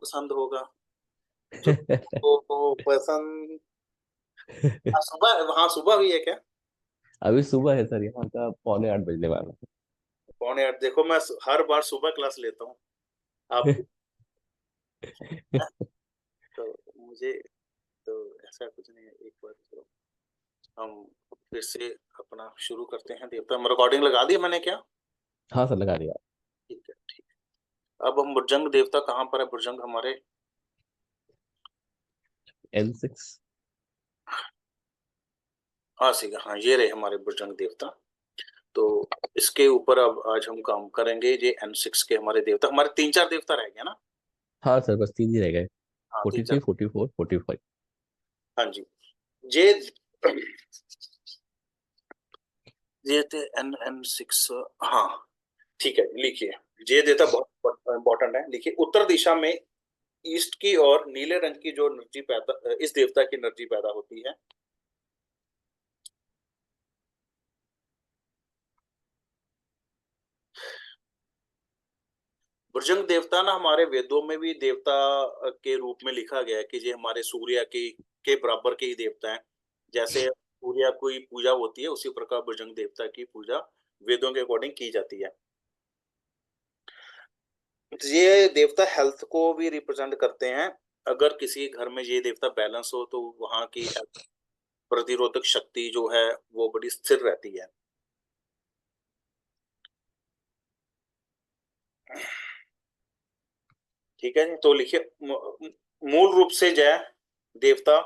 पसंद होगा, जो को पसंद। हाँ, सुबह, हाँ सुबह भी है क्या? अभी सुबह है सर, यहाँ का 7:45 बजने वाला है। 7:45? देखो मैं हर बार सुबह क्लास लेता हूँ आप, तो मुझे तो ऐसा कुछ नहीं है। एक बार तो हम फिर से अपना शुरू करते हैं। देवता रिकॉर्डिंग लगा दी मैंने क्या? हाँ सर, लगा दिया। ठीक है, ठीक है। अब हम भुजंग देवता कहाँ पर है? भुजंग हमारे, N6। हाँ सी, हाँ ये रहे हमारे भुजंग देवता। तो इसके ऊपर अब आज हम काम करेंगे। ये N6 के हमारे देवता, हमारे 3-4 देवता रह गए ना? हाँ सर, बस 3 ही रह गए। हाँ, 43, 3-4। 44, 45। हाँ जी। ये ये थे N6। हाँ ठीक है, लिखिए। ये देवता बहुत इंपॉर्टेंट है। लिखिए, उत्तर दिशा में ईस्ट की और नीले रंग की जो एनर्जी पैदा, इस देवता की एनर्जी पैदा होती है। भुजंग देवता ना हमारे वेदों में भी देवता के रूप में लिखा गया है कि ये हमारे सूर्य के बराबर के ही देवता हैं। जैसे सूर्य की पूजा होती है, उसी प्रकार भुजंग देवता की पूजा वेदों के अकॉर्डिंग की जाती है। ये देवता हेल्थ को भी रिप्रेजेंट करते हैं। अगर किसी घर में ये देवता बैलेंस हो तो वहां की हेल्थ प्रतिरोधक शक्ति जो है वो बड़ी स्थिर रहती है। ठीक है जी, तो लिखिए, मूल रूप से जय देवता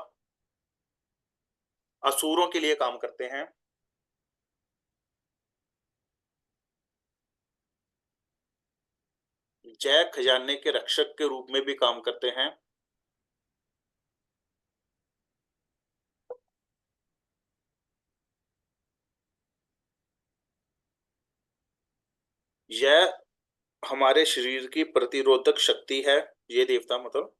असुरों के लिए काम करते हैं। जय खजाने के रक्षक के रूप में भी काम करते हैं। यह हमारे शरीर की प्रतिरोधक शक्ति है, ये देवता मतलब।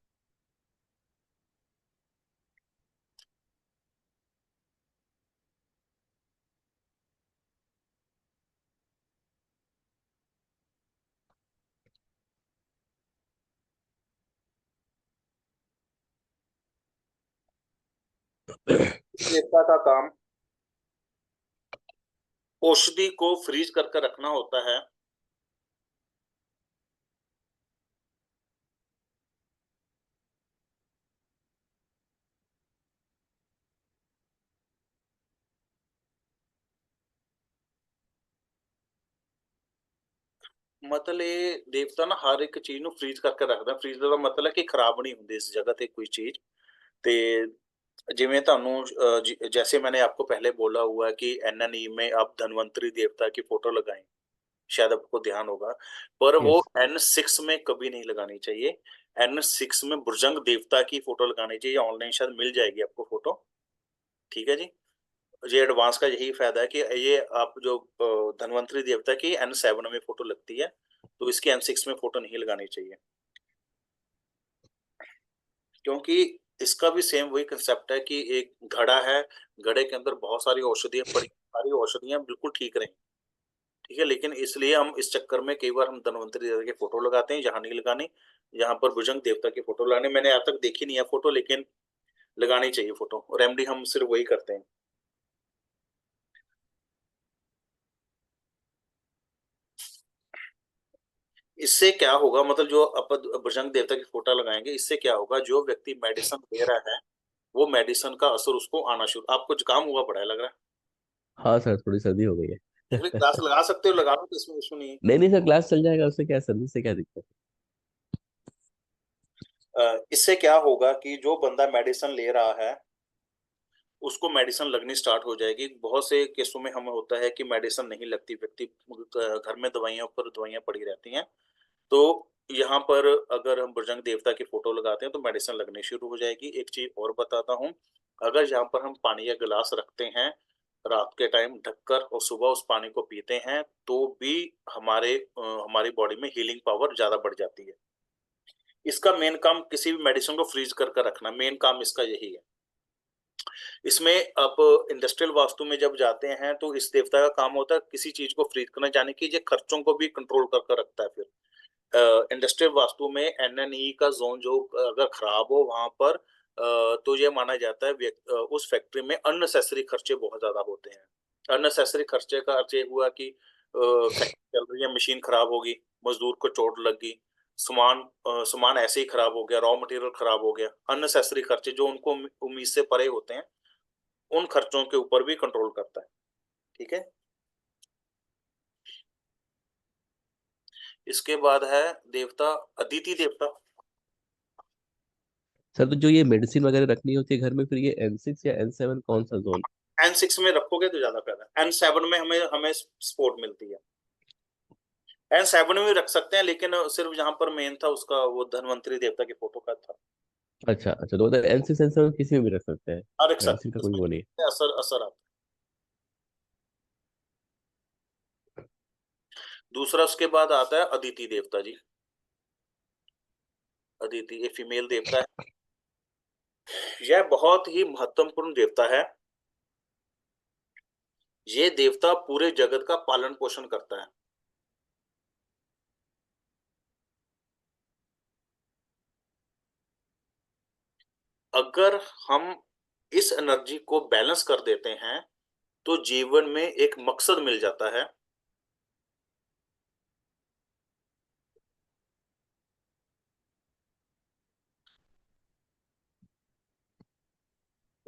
इस देवता का काम औषधि को फ्रीज करके रखना होता है। मतलब ये देवता ना हर एक चीज ਨੂੰ फ्रीज करके रखਦਾ। फ्रीज ਦਾ ਮਤਲਬ ਹੈ ਕਿ ਖਰਾਬ ਨਹੀਂ ਹੁੰਦੀ ਇਸ ਜਗ੍ਹਾ ਤੇ कोई चीज। ਤੇ ਜਿਵੇਂ ਤੁਹਾਨੂੰ जैसे मैंने आपको पहले बोला हुआ है कि NNE में आप धन्वंतरी देवता की फोटो लगाएं, शायद आपको ध्यान होगा। पर वो यस। N6 में कभी नहीं लगानी चाहिए। N6 में भुजंग देवता की फोटो लगानी चाहिए। ऑनलाइन शायद मिल जाएगी आपको फोटो। ठीक है जी। ये एडवांस का यही फायदा है कि ये आप जो धन्वंतरी देवता की N7 में फोटो लगती है, तो इसकी N6 में फोटो नहीं लगानी चाहिए। क्योंकि इसका भी सेम वही कंसेप्ट है कि एक घड़ा है, घड़े के अंदर बहुत सारी औषधियां पड़ी, सारी औषधियां बिल्कुल ठीक रहें। ठीक है, लेकिन इसलिए हम इस चक्कर में कई बार हम धन्वंतरी देवता की फोटो लगाते हैं, जहां नहीं लगानी। यहाँ पर भुजंग देवता की फोटो लगानी, मैंने आज तक देखी नहीं है फोटो, लेकिन लगानी चाहिए फोटो। रेमेडी हम सिर्फ वही करते हैं। इससे क्या होगा, मतलब जो अपन भुजंग देवता की फोटो लगाएंगे, इससे क्या होगा, जो व्यक्ति मेडिसिन ले रहा है वो मेडिसिन का असर उसको आना शुरू। आपको जुकाम हुआ पड़ा है लग रहा है। हाँ सर, थोड़ी सर्दी हो गई फिर है। क्लास लगा सकते हो, लगा लो, तो इसमें इशू नहीं है। नहीं नहीं सर, क्लास चल जाएगा, उससे क्या, सर्दी से क्या दिक्कत इससे क्या होगा कि जो बंदा मेडिसिन ले रहा है उसको मेडिसिन लगनी स्टार्ट हो जाएगी। बहुत से केसों में हमें होता है कि मेडिसिन नहीं लगती, व्यक्ति घर में दवाइयों पर दवाइयां पड़ी रहती हैं। तो यहाँ पर अगर हम बजरंग देवता की फोटो लगाते हैं तो मेडिसिन लगनी शुरू हो जाएगी। एक चीज और बताता हूँ, अगर यहाँ पर हम पानी का गिलास रखते हैं रात के टाइम ढककर और सुबह उस पानी को पीते हैं, तो भी हमारी बॉडी में हीलिंग पावर ज्यादा बढ़ जाती है। इसका मेन काम किसी भी मेडिसिन को फ्रीज करके रखना, मेन काम इसका यही है। इसमें आप इंडस्ट्रियल वास्तु में जब जाते हैं तो इस देवता का काम होता है किसी चीज को फ्रीज करना, यानी कि ये खर्चों को भी कंट्रोल करके रखता है। फिर इंडस्ट्रियल वास्तु में एनएनई का जोन जो अगर खराब हो वहां पर तो ये माना जाता है उस फैक्ट्री में अननेसेसरी खर्चे बहुत ज्यादा होते हैं। अननेसेसरी खर्चे का अर्थ ये हुआ कि फैक्ट्री चल रही है, मशीन खराब होगी, मजदूर को चोट लग गई, सामान ऐसे ही खराब हो गया, रॉ मटेरियल खराब हो गया। अननेसेसरी खर्चे जो उनको उम्मीद से परे होते हैं, उन खर्चों के ऊपर भी कंट्रोल करता है। ठीक है। इसके बाद है देवता अदिति देवता। सर तो जो ये मेडिसिन वगैरह रखनी होती है घर में, फिर ये N6 या N7 कौन सा जोन? N6 में रखोगे तो ज्यादा फायदा है। N7 में हमें हमें सपोर्ट मिलती है। N7 में भी रख सकते हैं, लेकिन सिर्फ जहां पर मेन था उसका वो धनवंतरी देवता की फोटो का था। अच्छा अच्छा, तो मतलब N6 N7 किसी में भी रख सकते हैं, हाँ, रख मेडिसिन सकते का हैं, कोई इसमें वो नहीं? असर असर आता है। दूसरा उसके बाद आता है अदिति देवता जी। अदिति ये फीमेल देवता है। यह बहुत ही महत्वपूर्ण देवता है। ये देवता पूरे जगत का पालन पोषण करता है। अगर हम इस एनर्जी को बैलेंस कर देते हैं तो जीवन में एक मकसद मिल जाता है।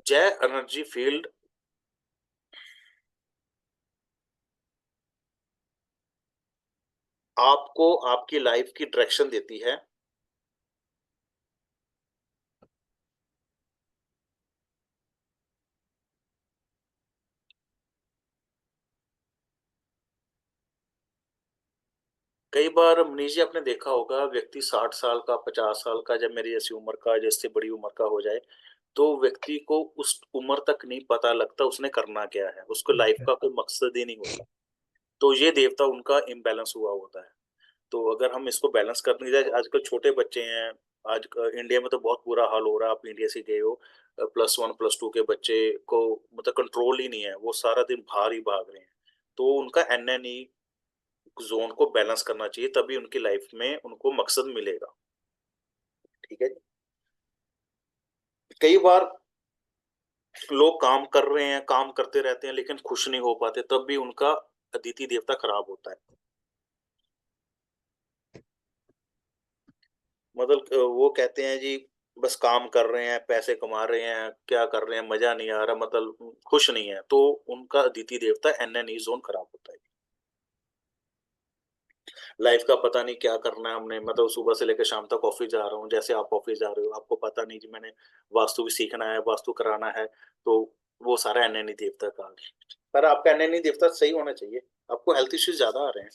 जय एनर्जी फील्ड आपको आपकी लाइफ की डायरेक्शन देती है। कई बार मनीष जी आपने देखा होगा, व्यक्ति 60 साल का, 50 साल का, जब मेरी ऐसी उम्र का, जैसे बड़ी उम्र का हो जाए, तो व्यक्ति को उस उम्र तक नहीं पता लगता उसने करना क्या है, उसको लाइफ अच्छा। का कोई मकसद ही नहीं होता। तो ये देवता उनका इम्बैलेंस हुआ होता है। तो अगर हम इसको बैलेंस करने जाए, आजकल छोटे बच्चे हैं, आज इंडिया में तो बहुत बुरा हाल हो रहा है, आप इंडिया से गए हो, +1 +2 के बच्चे को मतलब कंट्रोल ही नहीं है, वो सारा दिन बाहर ही भाग रहे हैं। तो उनका एनएनई जोन को बैलेंस करना चाहिए, तभी उनकी लाइफ में उनको मकसद मिलेगा। ठीक है जी। कई बार लोग काम कर रहे हैं, काम करते रहते हैं, लेकिन खुश नहीं हो पाते, तब भी उनका अदिति देवता खराब होता है। मतलब वो कहते हैं जी, बस काम कर रहे हैं, पैसे कमा रहे हैं, क्या कर रहे हैं, मजा नहीं आ रहा, मतलब खुश नहीं है, तो उनका अदिति देवता एनएनई जोन खराब होता है। लाइफ का पता नहीं क्या करना है हमने, मतलब सुबह से लेकर शाम तक ऑफिस जा रहा हूँ, जैसे आप ऑफिस जा रहे हो, आपको पता नहीं कि मैंने वास्तु भी सीखना है, वास्तु कराना है, तो वो सारा एनएनई देवता का आ गया। पर आपका एनएनई देवता सही होना चाहिए। आपको हेल्थ इश्यूज ज्यादा आ रहे हैं।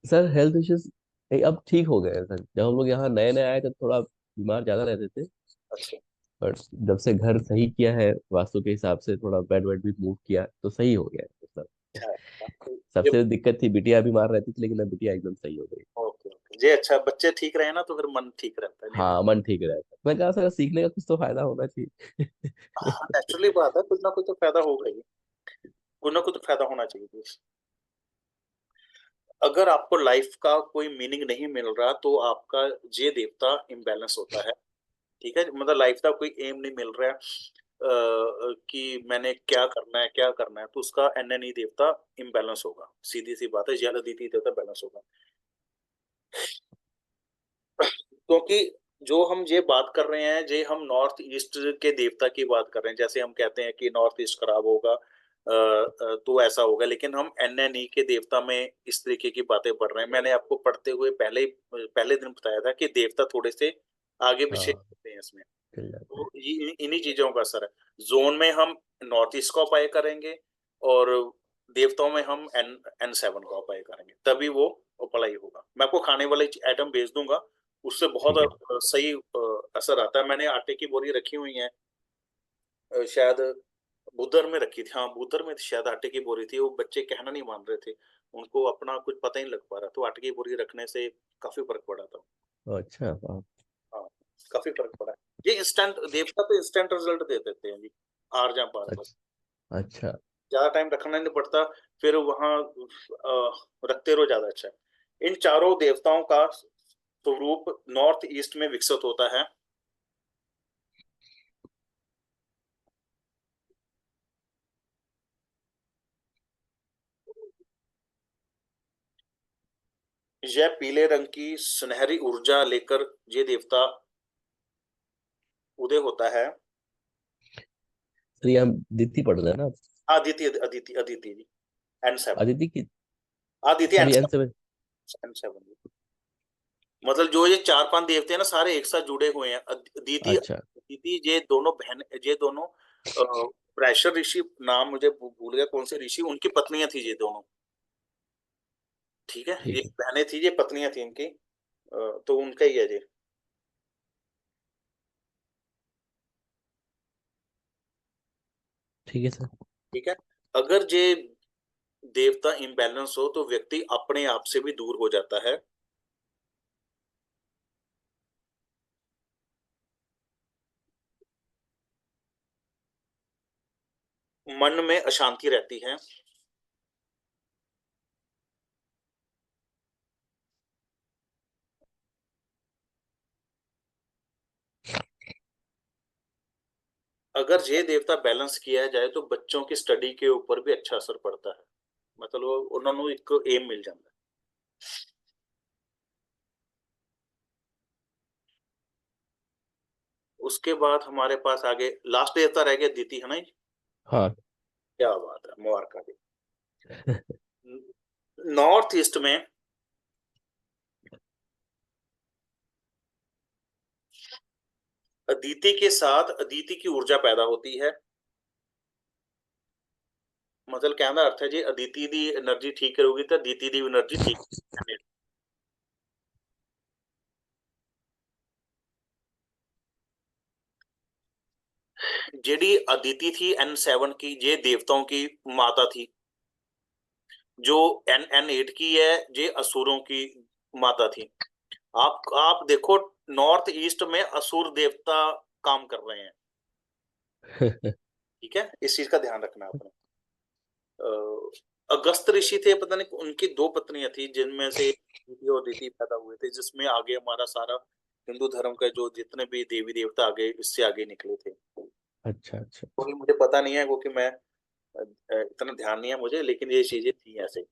सर हेल्थ इश्यूज अब ठीक हो गए हैं सर। जब हम लोग यहाँ नए नए आए थे थोड़ा बीमार ज्यादा रहते थे, अच्छा। पर जब से घर सही किया है वास्तु के हिसाब से, थोड़ा बेड वेड भी मूव किया, तो सही हो गया है सर। अच्छा है। आपको ये सबसे दिक्कत थी बिटिया बीमार रहती थी, लेकिन अब बिटिया एकदम सही हो गई। ओके ओके जी, अच्छा, बच्चे ठीक रहे ना तो फिर मन ठीक रहता है, नहीं तो हाँ मन ठीक रहता है। मैं कहा सर सीखने का कुछ तो फायदा होना चाहिए। हाँ, नेचुरली बात है, कुछ ना कुछ तो फायदा होगा ही, कुछ ना कुछ तो फायदा होना चाहिए। अगर आपको लाइफ का कोई मीनिंग नहीं मिल रहा तो आपका ये देवता इम्बैलेंस होता है। ठीक है, मतलब लाइफ का कोई एम नहीं मिल रहा है, कि मैंने क्या करना है, क्या करना है, तो उसका एनएनई देवता इम्बैलेंस होगा, सीधी सी बात है, जलादिति देवता बैलेंस होगा। क्योंकि जो हम ये बात कर रहे हैं, ये हम नॉर्थ ईस्ट के देवता की बात कर रहे हैं, जैसे हम कहते हैं कि नॉर्थ ईस्ट खराब होगा, तो ऐसा होगा, लेकिन हम एनएनई के देवता में इस तरीके की बातें पढ़ रहे हैं। मैंने आपको पढ़ते हुए पहले दिन बताया था कि देवता थोड़े से आगे पीछे हाँ होते हैं इसमें। चल जाते तो हैं। इन्हीं चीजों का असर है। जोन में हम नॉर्थ ईस्ट का उपाय करेंगे, और देवताओं में हम एन 7 का उपाय करेंगे, तभी वो अप्लाई होगा। मैं आपको खाने वाले आइटम भेज दूंगा, उससे बहुत ठीक है। सही असर आता है। मैंने आटे की बोरी रखी हुई है, शायद बुधर में रखी थी, हाँ बुधर में शायद आटे की बोरी थी, वो बच्चे कहना नहीं मान रहे थे, उनको अपना कुछ पता ही नहीं लग पा रहा, तो आटे की बोरी रखने से काफी फर्क पड़ा था। अच्छा वाह। हाँ, काफी फर्क पड़ा है। ये इंस्टेंट देवता तो इंस्टेंट रिजल्ट दे देते हैं जी, आर जा पार बस। अच्छा अच्छा। ज्यादा टाइम रखना नहीं पड़ता, फिर वहां रखते रहो, ज्यादा अच्छा है। इन चारों देवताओं का स्वरूप नॉर्थ ईस्ट में विकसित होता है। यह पीले रंग की सुनहरी ऊर्जा लेकर ये देवता उदय होता है। सर ये हम दित्ती पढ़ रहे हैं ना? आदित्य अदिति अदिति जी। N7। अदिति की। आदित्य सर एन ये सेवन N7। N7। मतलब जो ये चार पांच देवते हैं ना, सारे एक साथ जुड़े हुए हैं। अदिति अच्छा। अदिति, ये दोनों बहन, ये दोनों प्रेशर ऋषि, नाम मुझे भूल गया कौन से ऋषि, उनकी पत्नियां थी ये दोनों। ठीक है, ये ठीक है। बहनें थी, ये पत्नियां थी इनकी। तो उनका ही है ये। ठीक है सर। ठीक है। अगर ये देवता इम्बैलेंस हो तो व्यक्ति अपने आप से भी दूर हो जाता है। मन में अशांति रहती है। अगर ये देवता बैलेंस किया जाए तो बच्चों की स्टडी के ऊपर भी अच्छा असर पड़ता है। मतलब उन्होंने एक एम मिल जाता है। उसके बाद हमारे पास आगे लास्ट देवता रह गया दीति, है ना जी? हाँ। क्या बात है, मुबारक जी। नॉर्थ ईस्ट में अदिति के साथ अदिति की ऊर्जा पैदा होती है। मतलब कहने का अर्थ है जी, अदिति दी एनर्जी ठीक रहोगी तो अदिति दी एनर्जी ठीक है। जेडी अदिति थी N7 की, ये देवताओं की माता थी। जो N8 की है, ये असुरों की माता थी। आप देखो, नॉर्थ ईस्ट में असुर देवता काम कर रहे हैं। ठीक है, इस चीज का ध्यान रखना आपने। अगस्त ऋषि थे, पता नहीं उनकी दो पत्नियां थी जिनमें से दीति और दीति पैदा हुए थे, जिसमें आगे हमारा सारा हिंदू धर्म का जो जितने भी देवी देवता आगे इससे आगे निकले थे। अच्छा अच्छा अच्छा। क्योंकि मुझे पता नहीं है, क्योंकि मैं इतना ध्यान नहीं है मुझे, लेकिन ये चीजें थी ऐसे।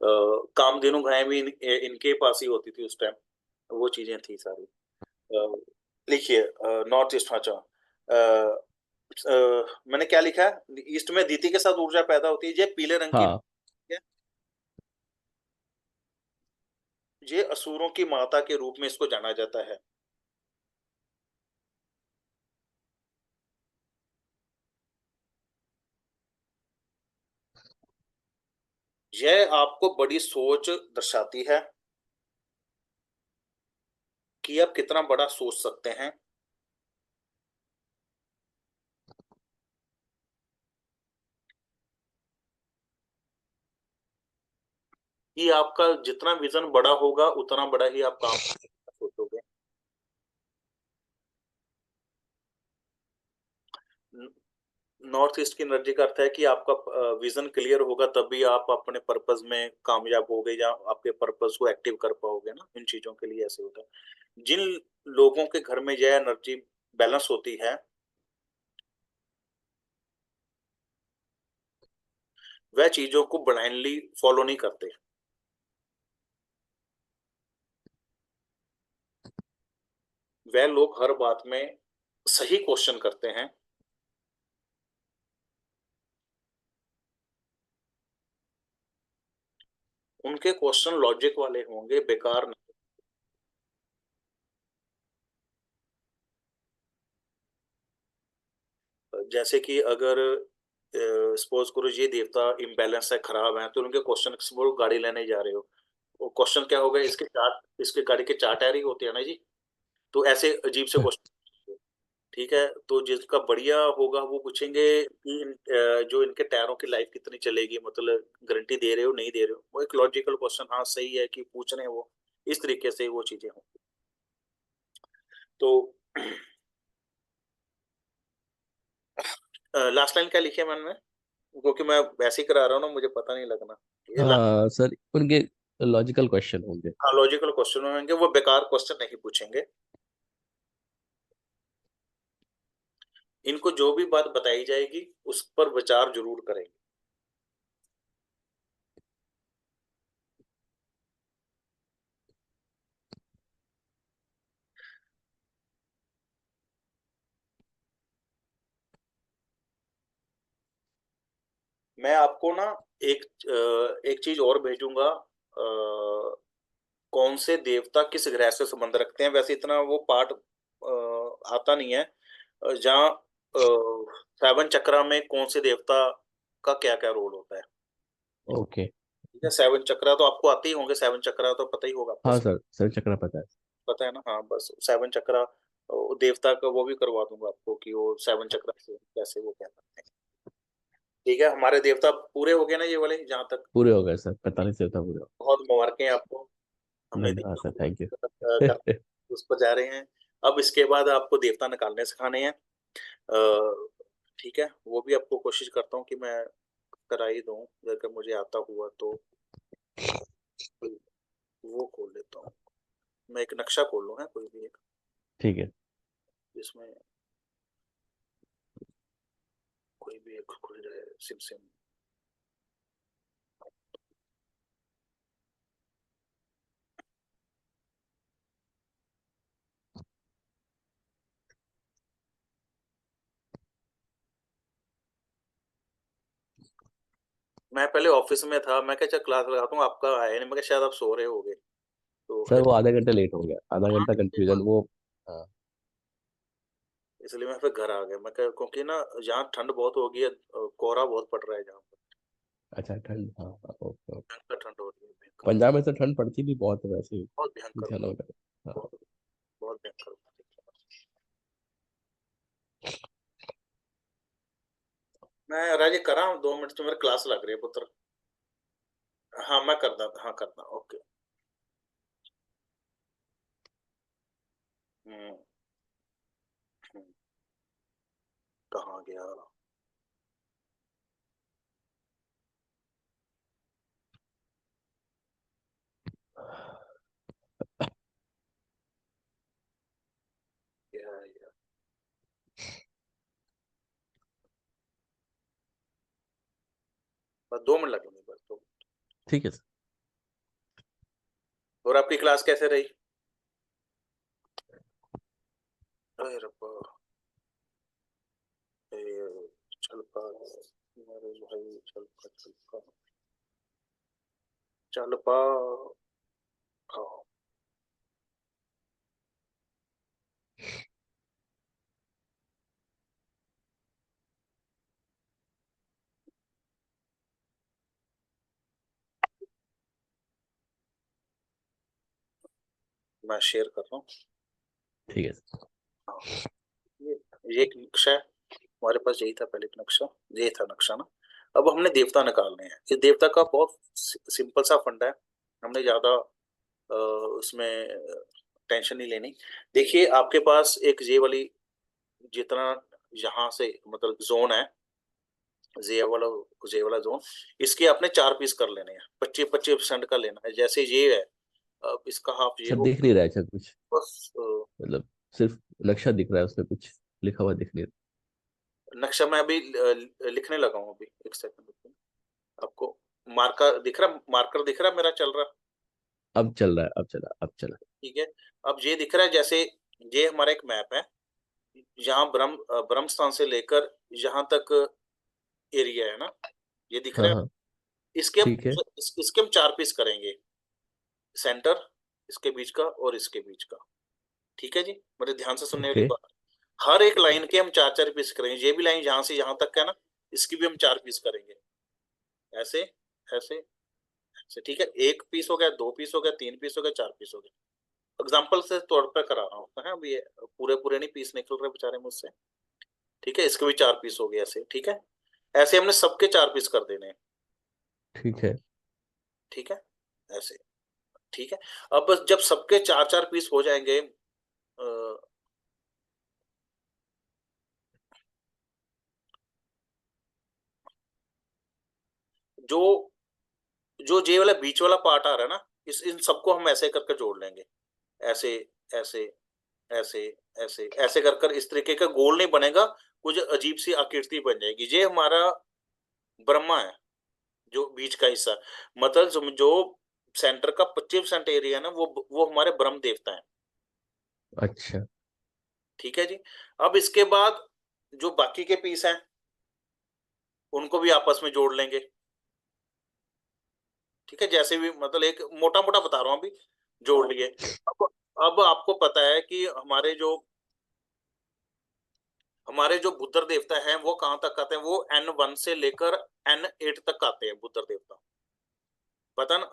कामधेनु गाय भी इनके पास ही होती थी उस टाइम। वो चीजें थी सारी। लिखिए नॉर्थ ईस्ट। अच्छा, मैंने क्या लिखा है, ईस्ट में दीति के साथ ऊर्जा पैदा होती है, ये पीले रंग की हाँ। है। ये असुरों की माता के रूप में इसको जाना जाता है। यह आपको बड़ी सोच दर्शाती है कि आप कितना बड़ा सोच सकते हैं। कि आपका जितना विजन बड़ा होगा उतना बड़ा ही आप काम सोचोगे। नॉर्थ ईस्ट की एनर्जी का अर्थ है कि आपका विजन क्लियर होगा तभी आप अपने पर्पस में कामयाब होगे, या आपके पर्पस को एक्टिव कर पाओगे ना। इन चीजों के लिए ऐसे होता है। जिन लोगों के घर में यह एनर्जी बैलेंस होती है, वह चीजों को ब्लाइंडली फॉलो नहीं करते। वह लोग हर बात में सही क्वेश्चन करते हैं। उनके क्वेश्चन लॉजिक वाले होंगे, बेकार नहीं। जैसे कि अगर सपोज करो ये देवता इम्बैलेंस है, खराब है, तो उनके क्वेश्चन, वो गाड़ी लेने जा रहे हो, वो क्वेश्चन क्या होगा, इसके गाड़ी के चार टायर ही होते हैं ना जी। तो ऐसे अजीब से क्वेश्चन। ठीक है, तो जिसका बढ़िया होगा वो पूछेंगे कि जो इनके टायरों की लाइफ कितनी चलेगी, मतलब गारंटी दे रहे हो नहीं दे रहे हो। वो एक लॉजिकल क्वेश्चन, हाँ सही है कि पूछ रहे हैं वो। इस तरीके से वो चीजें हों। तो लास्ट लाइन क्या लिखी है मैंने, क्योंकि मैं वैसे ही करा रहा हूँ ना, मुझे पता नहीं लगना। ये हाँ सर उनके लॉजिकल क्वेश्चन होंगे। हाँ, लॉजिकल क्वेश्चन होंगे, वो बेकार क्वेश्चन नहीं पूछेंगे। इनको जो भी बात बताई जाएगी उस पर विचार जरूर करेंगे। मैं आपको ना एक चीज और भेजूंगा। कौन से देवता किस ग्रह से संबंध रखते हैं, वैसे इतना वो पार्ट आता नहीं है। जहाँ सेवन चक्रा में कौन से देवता का क्या क्या रोल होता है। ओके। ठीक है, सेवन चक्रा तो आपको आते ही होंगे, सेवन चक्रा तो पता ही होगा आपको। हाँ सर, सर चक्र पता है। पता है ना, हाँ, बस सेवन चक्रा देवता का वो भी करवा दूंगा आपको कि वो सेवन चक्रा से कैसे वो क्या करते हैं। ठीक है, हमारे देवता पूरे हो गए ना ये वाले जहाँ तक। पूरे हो गए सर, 45 देवता पूरे हो बहुत मुबारकें हैं आपको। हमने गए। धन्यवाद सर, थैंक यू। कर उस पर जा रहे हैं। अब इसके बाद आपको देवता निकालने सिखाने हैं। ठीक है, वो भी आपको कोशिश करता हूँ कि मैं करा ही दूँ, अगर मुझे आता हुआ तो। वो खोल लेता हूँ, मैं एक नक्शा खोल लूँ है कोई भी एक, ठीक है। जिसमें कोई भी एक खुल जाए सिम सिम। मैं पहले ऑफिस में था, मैं क्या, चल क्लास लगाता हूँ, आपका आया नहीं, मैं क्या शायद आप सो रहे होगे, तो सर फिर वो आधा घंटा लेट हो गया, आधा हाँ, घंटा कंफ्यूजन वो। हाँ। इसलिए मैं फिर घर आ गया। मैं क्या, क्योंकि ना यहाँ ठंड बहुत हो गई है, कोहरा बहुत पड़ रहा है जहाँ पर। अच्छा ठंड, हाँ हाँ, ओके ओके। भयंकर ठंड हो रही है, भयंकर, पंजाब में तो ठंड पड़ती भी बहुत है वैसे ही। बहुत भयंकर, ध्यान वगैरह। हाँ। बहुत बहुत भयंकर। मैं राजे करा हूँ 2 मिनट, तो मेरी क्लास लग रही है पुत्र। हाँ मैं करता, हाँ करता, ओके। हम्म। हम्म, कहाँ गया। क्या है यार, बस 2 मिनट लगेंगे बस तो। ठीक है सर। और आपकी क्लास कैसे रही। अरे रब्बा, ये चल पा, मेरे भाई चल पा, चल पा, चल पा। हाँ, मैं शेयर कर रहा हूँ। ठीक है सर। हाँ, ये ये एक नक्शा है, हमारे पास यही था पहले एक नक्शा। ये था नक्शा ना। अब हमने देवता निकालने हैं। इस देवता का बहुत सिंपल सा फंडा है, हमने ज्यादा उसमें टेंशन नहीं लेनी। देखिए आपके पास एक ये वाली, जितना यहाँ से मतलब जोन है, जे वाला, जे वाला जोन, इसके आपने 4 पीस कर लेने हैं, 25-25% का लेना है, जैसे ये है। अब इसका हाफ ये सर हो, दिख नहीं रहा है सर कुछ, बस मतलब सिर्फ नक्शा दिख रहा है, उसमें कुछ लिखा हुआ दिख नहीं रहा। नक्शा मैं अभी लिखने लगा हूँ, अभी एक सेकंड। आपको मार्कर दिख रहा, मार्कर दिख रहा मेरा चल रहा। अब चल रहा है, अब चला, अब चला। ठीक है, अब ये दिख रहा है, जैसे ये हमारा एक मैप है, यहाँ ब्रह्म स्थान से लेकर यहाँ तक एरिया है ना, ये दिख हाँ रहा है। हाँ। इसके हम ठीक है। इसके हम 4 पीस करेंगे, सेंटर, इसके बीच का और इसके बीच का। ठीक है जी, मेरे ध्यान से सुनने वाली ओके। बात। हर एक लाइन के हम 4-4 पीस करेंगे, ये भी लाइन यहाँ से यहाँ तक है ना, इसकी भी हम 4 पीस करेंगे, ऐसे ऐसे ऐसे। ठीक है, 1 पीस हो गया, 2 पीस हो गया, 3 पीस हो गया, 4 पीस हो गया। एग्जाम्पल से तौर पर करा रहा हूँ है, अभी ये पूरे पूरे नहीं पीस निकल रहे बेचारे मुझसे। ठीक है, इसके भी 4 पीस हो गए ऐसे। ठीक है, ऐसे हमने सबके 4 पीस कर देने हैं। ठीक है। ठीक है, ऐसे। ठीक है, अब बस जब सबके 4-4 पीस हो जाएंगे, जो जो जे वाला बीच वाला पार्ट आ रहा है ना, इन सबको हम ऐसे करके जोड़ लेंगे, ऐसे ऐसे ऐसे ऐसे ऐसे कर कर इस तरीके का गोल नहीं बनेगा, कुछ अजीब सी आकृति बन जाएगी। ये हमारा ब्रह्मा है, जो बीच का हिस्सा, मतलब जो सेंटर का 25% एरिया ना, वो हमारे ब्रह्म देवता है। अच्छा। ठीक है जी। अब इसके बाद जो बाकी के पीस हैं उनको भी आपस में जोड़ लेंगे। ठीक है, जैसे भी, मतलब एक मोटा मोटा बता रहा हूं अभी, जोड़ लिए। अब अब आपको पता है कि हमारे जो बुद्ध देवता हैं वो कहाँ तक आते हैं, वो N1 से लेकर N8 तक आते हैं बुद्ध देवता। पता ना,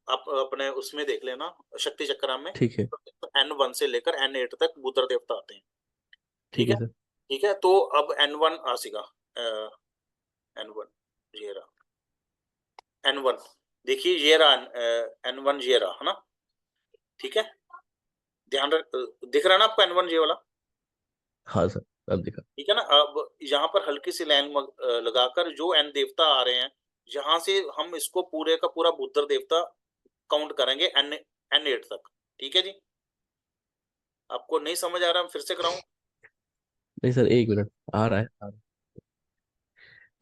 आप अपने उसमें देख लेना, शक्ति चक्रा में ठीक है। N1 से लेकर N8 तक बुद्ध देवता आते हैं। ठीक ठीक है। है सर। ठीक है, तो अब N1 आएगा, N1 ये रहा, N1, देखिए ये रहा, N1 ये रहा, है ना। ठीक है, ध्यान रख, दिख रहा है ना आपको N1 ये वाला। हाँ सर, अब देखा। ठीक है ना। अब यहाँ पर हल्की सी लाइन लगाकर जो एन देवता आ रहे हैं, यहाँ से हम इसको पूरे का पूरा बुद्ध देवता काउंट करेंगे N8 तक। ठीक है जी। आपको नहीं समझ आ रहा, मैं फिर से कराऊं? नहीं सर, एक मिनट, आ रहा है, आ रहा है।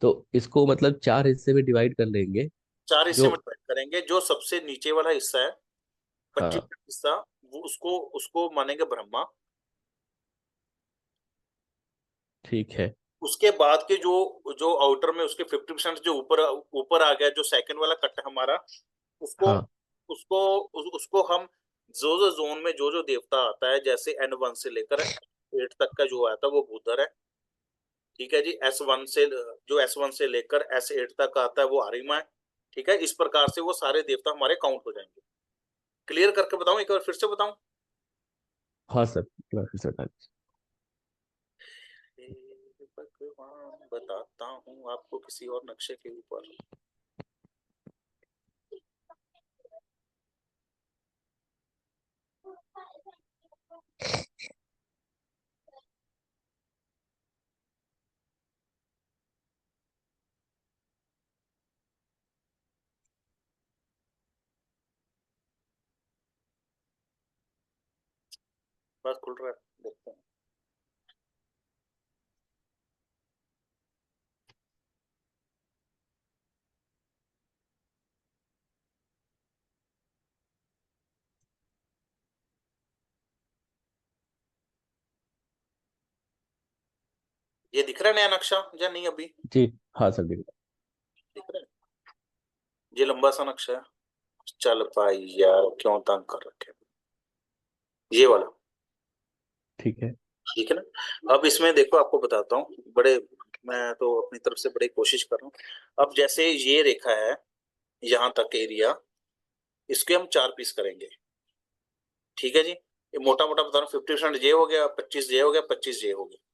तो इसको मतलब चार हिस्से में डिवाइड कर लेंगे। चार हिस्से जो में डिवाइड करेंगे। जो सबसे नीचे वाला हिस्सा है, पच्चीस हाँ, हिस्सा, वो उसको उसको मानेंगे ब्रह्मा। ठीक है। उसके बाद के जो जो आउटर में उसके 50% जो ऊपर ऊपर आ गया, जो सेकंड वाला कट है हमारा, उसको हाँ, उसको हम जो जो जोन में जो जो देवता आता है, जैसे N1 से लेकर N8 तक का जो आता है वो बुधर है। ठीक है जी। S1 से, जो S1 से लेकर S8 तक आता है वो आर्यमा है। ठीक है, इस प्रकार से वो सारे देवता हमारे काउंट हो जाएंगे। क्लियर करके बताऊं, एक बार फिर से बताऊं? हाँ सर, पूरा हिस्सा डाल। हे भगवान, बताता हूँ आपको किसी और नक्शे के ऊपर। बस खुल रहा है, देखते हैं। ये दिख रहा है नया नक्शा या नहीं अभी? जी हाँ सर, देख। दिख रहा है, ये लंबा सा नक्शा है। चल भाई यार, क्यों तंग कर रखे, ये वाला। ठीक है। ठीक है ना। अब इसमें देखो, आपको बताता हूँ, बड़े, मैं तो अपनी तरफ से बड़ी कोशिश कर रहा हूँ। अब जैसे ये रेखा है, यहाँ तक एरिया, इसके हम 4 पीस करेंगे। ठीक है जी। ये मोटा मोटा बता रहा हूँ, 50% ये हो गया, 25 ये हो गया, 25 ये हो गया।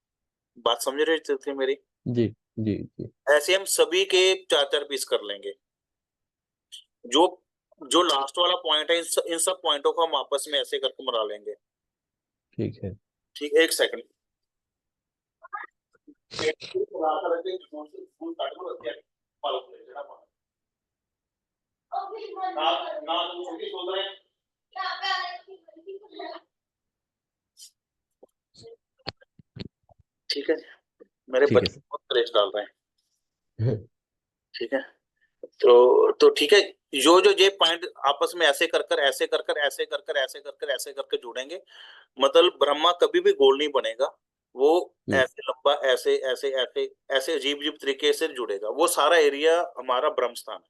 बात समझ रहे थे मेरी? जी जी जी। ऐसे हम सभी के 4 4 पीस कर लेंगे। जो जो लास्ट वाला पॉइंट है, इन सब पॉइंटों को हम आपस में ऐसे करके मिला लेंगे। ठीक है। ठीक है, एक सेकंड। ठीक है, मेरे ठीक है बच्चे सर। बहुत क्रेज डाल रहे हैं। ठीक है, तो ठीक है। जो जो ये पॉइंट आपस में ऐसे कर कर ऐसे कर कर ऐसे कर कर ऐसे कर कर ऐसे करके जुड़ेंगे, मतलब ब्रह्मा कभी भी गोल नहीं बनेगा। वो हम्म। ऐसे लंबा, ऐसे ऐसे ऐसे ऐसे अजीब अजीब तरीके से जुड़ेगा। वो सारा एरिया हमारा ब्रह्म स्थान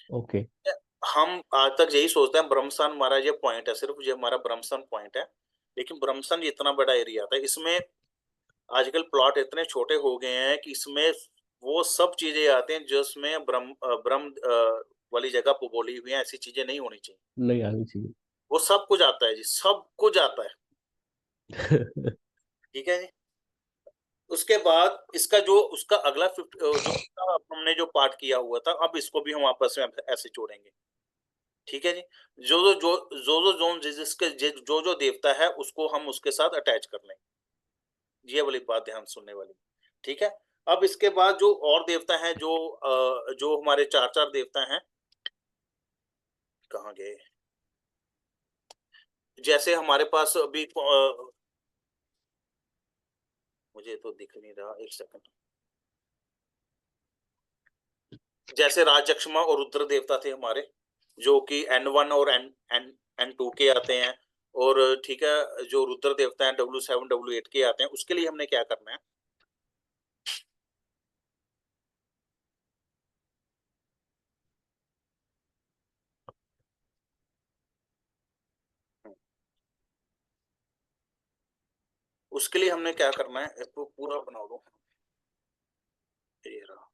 ओके। है। हम आज तक यही सोचते हैं ब्रह्म स्थान हमारा ये पॉइंट है, सिर्फ ये हमारा ब्रह्म स्थान पॉइंट है। लेकिन ब्रह्म स्थान इतना बड़ा एरिया था, इसमें आजकल प्लॉट इतने छोटे हो गए हैं कि इसमें वो सब चीजें आती हैं जो इसमें ब्रह्म वाली जगह पर बोली हुई है, ऐसी चीजें नहीं होनी चाहिए। नहीं आनी चाहिए। वो सब कुछ आता है जी, सब कुछ आता है। ठीक है जी। उसके बाद इसका जो उसका अगला जो हमने जो पार्ट किया हुआ था, अब इसको भी हम आपस में ऐसे जोड़ेंगे। ठीक है जी। जो जोन जिसके जो जो देवता है उसको हम उसके साथ अटैच कर लेंगे। ये वाली बात ध्यान सुनने वाली। ठीक है। अब इसके बाद जो और देवता हैं, जो जो हमारे 4 4 देवता हैं, कहाँ गए, जैसे हमारे पास अभी मुझे तो दिख नहीं रहा, एक सेकंड। जैसे राजयक्ष्मा और रुद्र देवता थे हमारे, जो कि N1 और N2 के आते हैं, और ठीक है, जो रुद्र देवता हैं W7 W8 के आते हैं, उसके लिए हमने क्या करना है। उसके लिए हमने क्या करना है, इसको पूरा बना दो, ये रहा।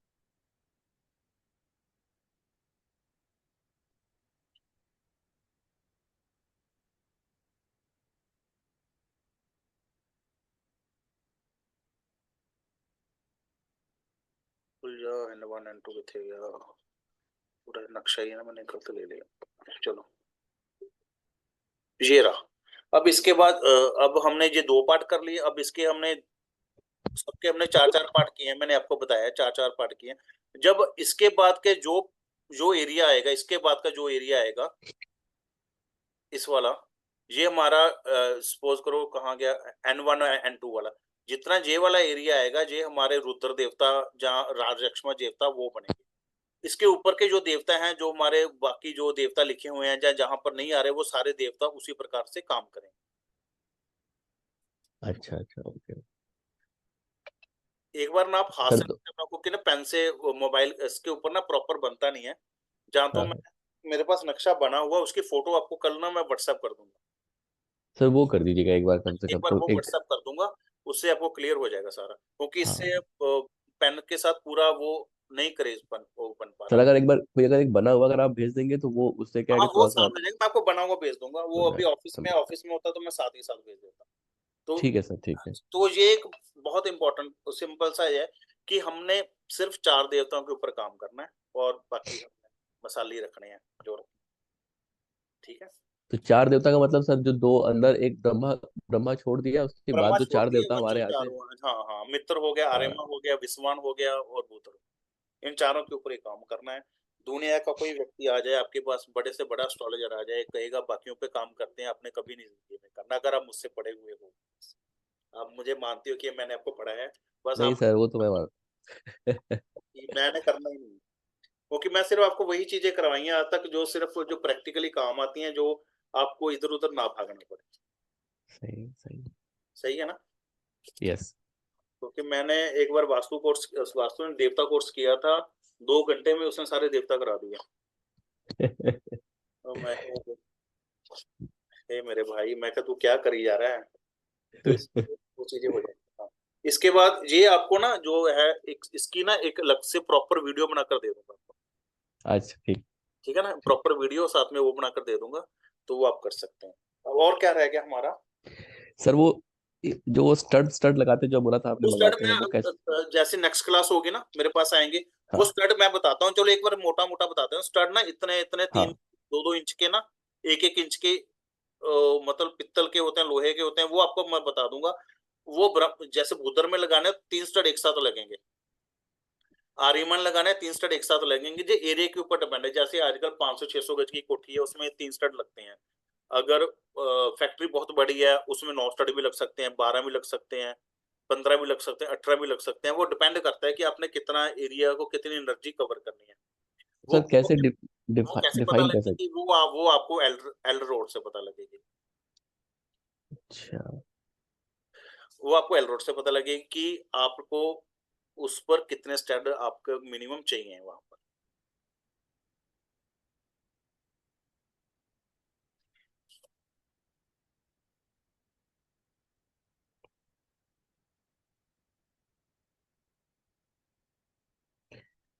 खुल जा, N1 N2 किथे गया, पूरा नक्शा ही है ना, मैंने गलत ले लिया। चलो, ये रहा। अब इसके बाद अब हमने ये 2 पार्ट कर लिए, अब इसके हमने सबके हमने 4-4 पार्ट किए हैं, मैंने आपको बताया 4-4 पार्ट किए हैं। जब इसके बाद के जो जो एरिया आएगा, इसके बाद का जो एरिया आएगा, इस वाला, ये हमारा सपोज करो कहाँ गया, N1 N2 वाला, जितना ये वाला एरिया आएगा, ये हमारे रुद्र देवता, जहाँ राजलक्ष्मा देवता वो बनेंगे। इसके ऊपर के जो देवता हैं, जो हमारे बाकी जो देवता लिखे हुए हैं, जहाँ पर नहीं आ रहे, वो सारे देवता उसी प्रकार से काम करेंगे। अच्छा अच्छा, ओके। एक बार ना आप हाथ सर से तो आपको कि ना पेन से मोबाइल इसके ऊपर ना प्रॉपर बनता नहीं है, जहाँ तो हाँ मैं, हाँ। मेरे पास नक्शा बना हुआ, उसकी फोटो आपको कल ना मैं व्हाट्सएप कर दूंगा। सर वो कर दीजिएगा एक बार कम से एक कम, बार तो वो एक। व्हाट्सएप कर दूंगा, उससे आपको क्लियर हो जाएगा सारा, क्योंकि हाँ इससे पेन के साथ पूरा वो नहीं करे, वो बन पा सर, रहा। अगर एक बार कोई अगर एक बना हुआ अगर आप भेज देंगे तो वो उससे क्या है हाँ, कि वो थोड़ा साथ सा में जाएगा, मैं आपको बना हुआ भेज दूंगा, हो वो अभी जाएगा ऑफिस में होता, तो मैं साथ ही साथ भेज देता। तो ठीक है सर, ठीक है। ये एक बहुत इंपॉर्टेंट सिंपल सा है कि हमने सिर्फ 4 देवताओं के ऊपर काम करना है, और बाकी हमने मसाले रखने हैं जो ठीक है। तो चार देवता का मतलब सर, जो दो अंदर एक ब्रह्मा, ब्रह्मा छोड़ दिया उसके ब्रह्मा बाद जो छोड़ चार दिए, देवता बच्चे हमारे आते हैं। चारों हैं, हाँ हाँ, मित्र हो गया, हाँ आर्यमा हो गया, विस्वान हो गया, और भूतर, इन चारों के ऊपर ही काम करना है। दुनिया का कोई व्यक्ति आ जाए आपके पास, बड़े से बड़ा एस्ट्रोलॉजर आ जाए, कहेगा बाकियों पे काम करते हैं, आपने कभी नहीं जिंदगी में करना, अगर आप मुझसे पढ़े हुए हो, आप मुझे मानती हो कि मैंने आपको पढ़ा है, बस नहीं आप, सर, वो तो मैं मान मैंने करना ही नहीं, क्योंकि मैं सिर्फ आपको वही चीजें करवाई हैं आज तक जो सिर्फ जो प्रैक्टिकली काम आती हैं, जो आपको इधर उधर ना भागना पड़े। सही सही। सही है ना। यस। क्योंकि मैंने एक बार वास्तु में देवता कोर्स किया था, 2 घंटे में उसने सारे देवता करा दिया। तो मैं, हे मेरे भाई, मैं कहा तू क्या करी जा रहा है, तो इस वो चीजें हो जाती हैं। इसके बाद ये आपको ना जो है, एक इसकी ना एक अलग से प्रॉपर वीडियो बनाकर दे दूंगा आपको। अच्छा ठीक। ठीक है ना, ठीक। प्रॉपर वीडियो साथ में वो बनाकर दे दूंगा, तो वो आप कर सकते हैं। अब और क्या रह गया हमारा। सर वो जो वो स्टड स्टड लगाते जो बोला था आपने वो स्टड मंगाते में हैं, वो कैसे? जैसे नेक्स्ट क्लास होगी ना, मेरे पास आएंगे, वो हाँ स्टड मैं बताता हूँ, चलो एक बार मोटा मोटा बताते हैं। स्टड ना इतने इतने तीन, हाँ। 2-2 इंच के ना, 1-1 इंच के, मतलब पित्तल के होते हैं, लोहे के होते हैं, वो आपको मैं बता दूंगा। वो जैसे भूदर में लगाने 3 स्टड एक साथ लगेंगे, आर्यमन लगाने 3 स्टड एक साथ लगेंगे, जो एरिया के ऊपर डिपेंड है। जैसे आजकल 500-600 गज की कोठी है, उसमें 3 स्टड लगते हैं। अगर फैक्ट्री बहुत बड़ी है, उसमें 9 स्टड भी लग सकते हैं, 12 भी लग सकते हैं, 15 भी लग सकते हैं, 18 भी लग सकते हैं। वो डिपेंड करता है कि आपने कितना एरिया को, कितनी एनर्जी कवर करनी है। वो सर कैसे वो कैसे पता डिफाइन कैसे? लगेगी, वो आपको एल रोड से पता लगेगी। अच्छा। वो आपको एल रोड से पता लगेगी कि आपको उस पर कितने स्टड आपको मिनिमम चाहिए वहां पर।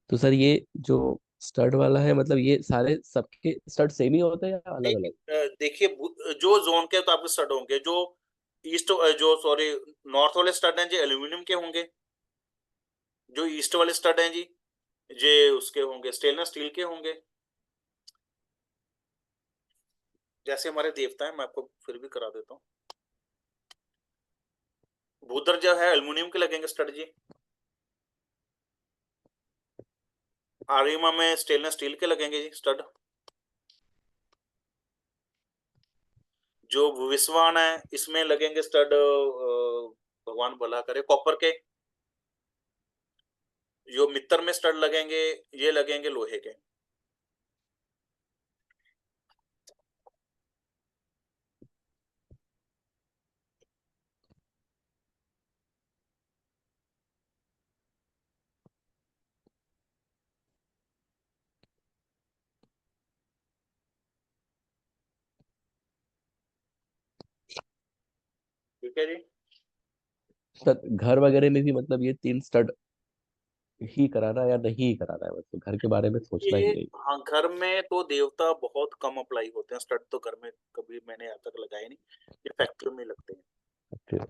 तो सर ये जो स्टड वाला है, मतलब ये सारे सबके स्टड सेम ही होते हैं या अलग अलग? देखिए, जो जोन के तो आपके स्टड होंगे, जो ईस्ट, जो सॉरी, नॉर्थ वाले स्टड हैं जी एल्यूमिनियम के होंगे, जो ईस्ट वाले स्टड हैं जी, जे उसके होंगे स्टेनलेस स्टील के होंगे। जैसे हमारे देवता है, मैं आपको फिर भी करा देता हूँ। भूदर जो है एल्यूमिनियम के लगेंगे स्टड जी, आर्यमा में स्टेनलेस स्टील के लगेंगे जी स्टड, जो विस्वान है इसमें लगेंगे स्टड, भगवान भला करे, कॉपर के। जो मित्र में स्टड लगेंगे ये लगेंगे लोहे के। ठीक है जी। सर घर वगैरह में भी मतलब ये 3 स्टड ही कराना या नहीं कराना है, मतलब घर के बारे में सोचना ये ही नहीं। हाँ, घर में तो देवता बहुत कम अप्लाई होते हैं, स्टड तो घर में कभी मैंने आज तक लगाए नहीं। ये फैक्ट्री में लगते हैं। फिर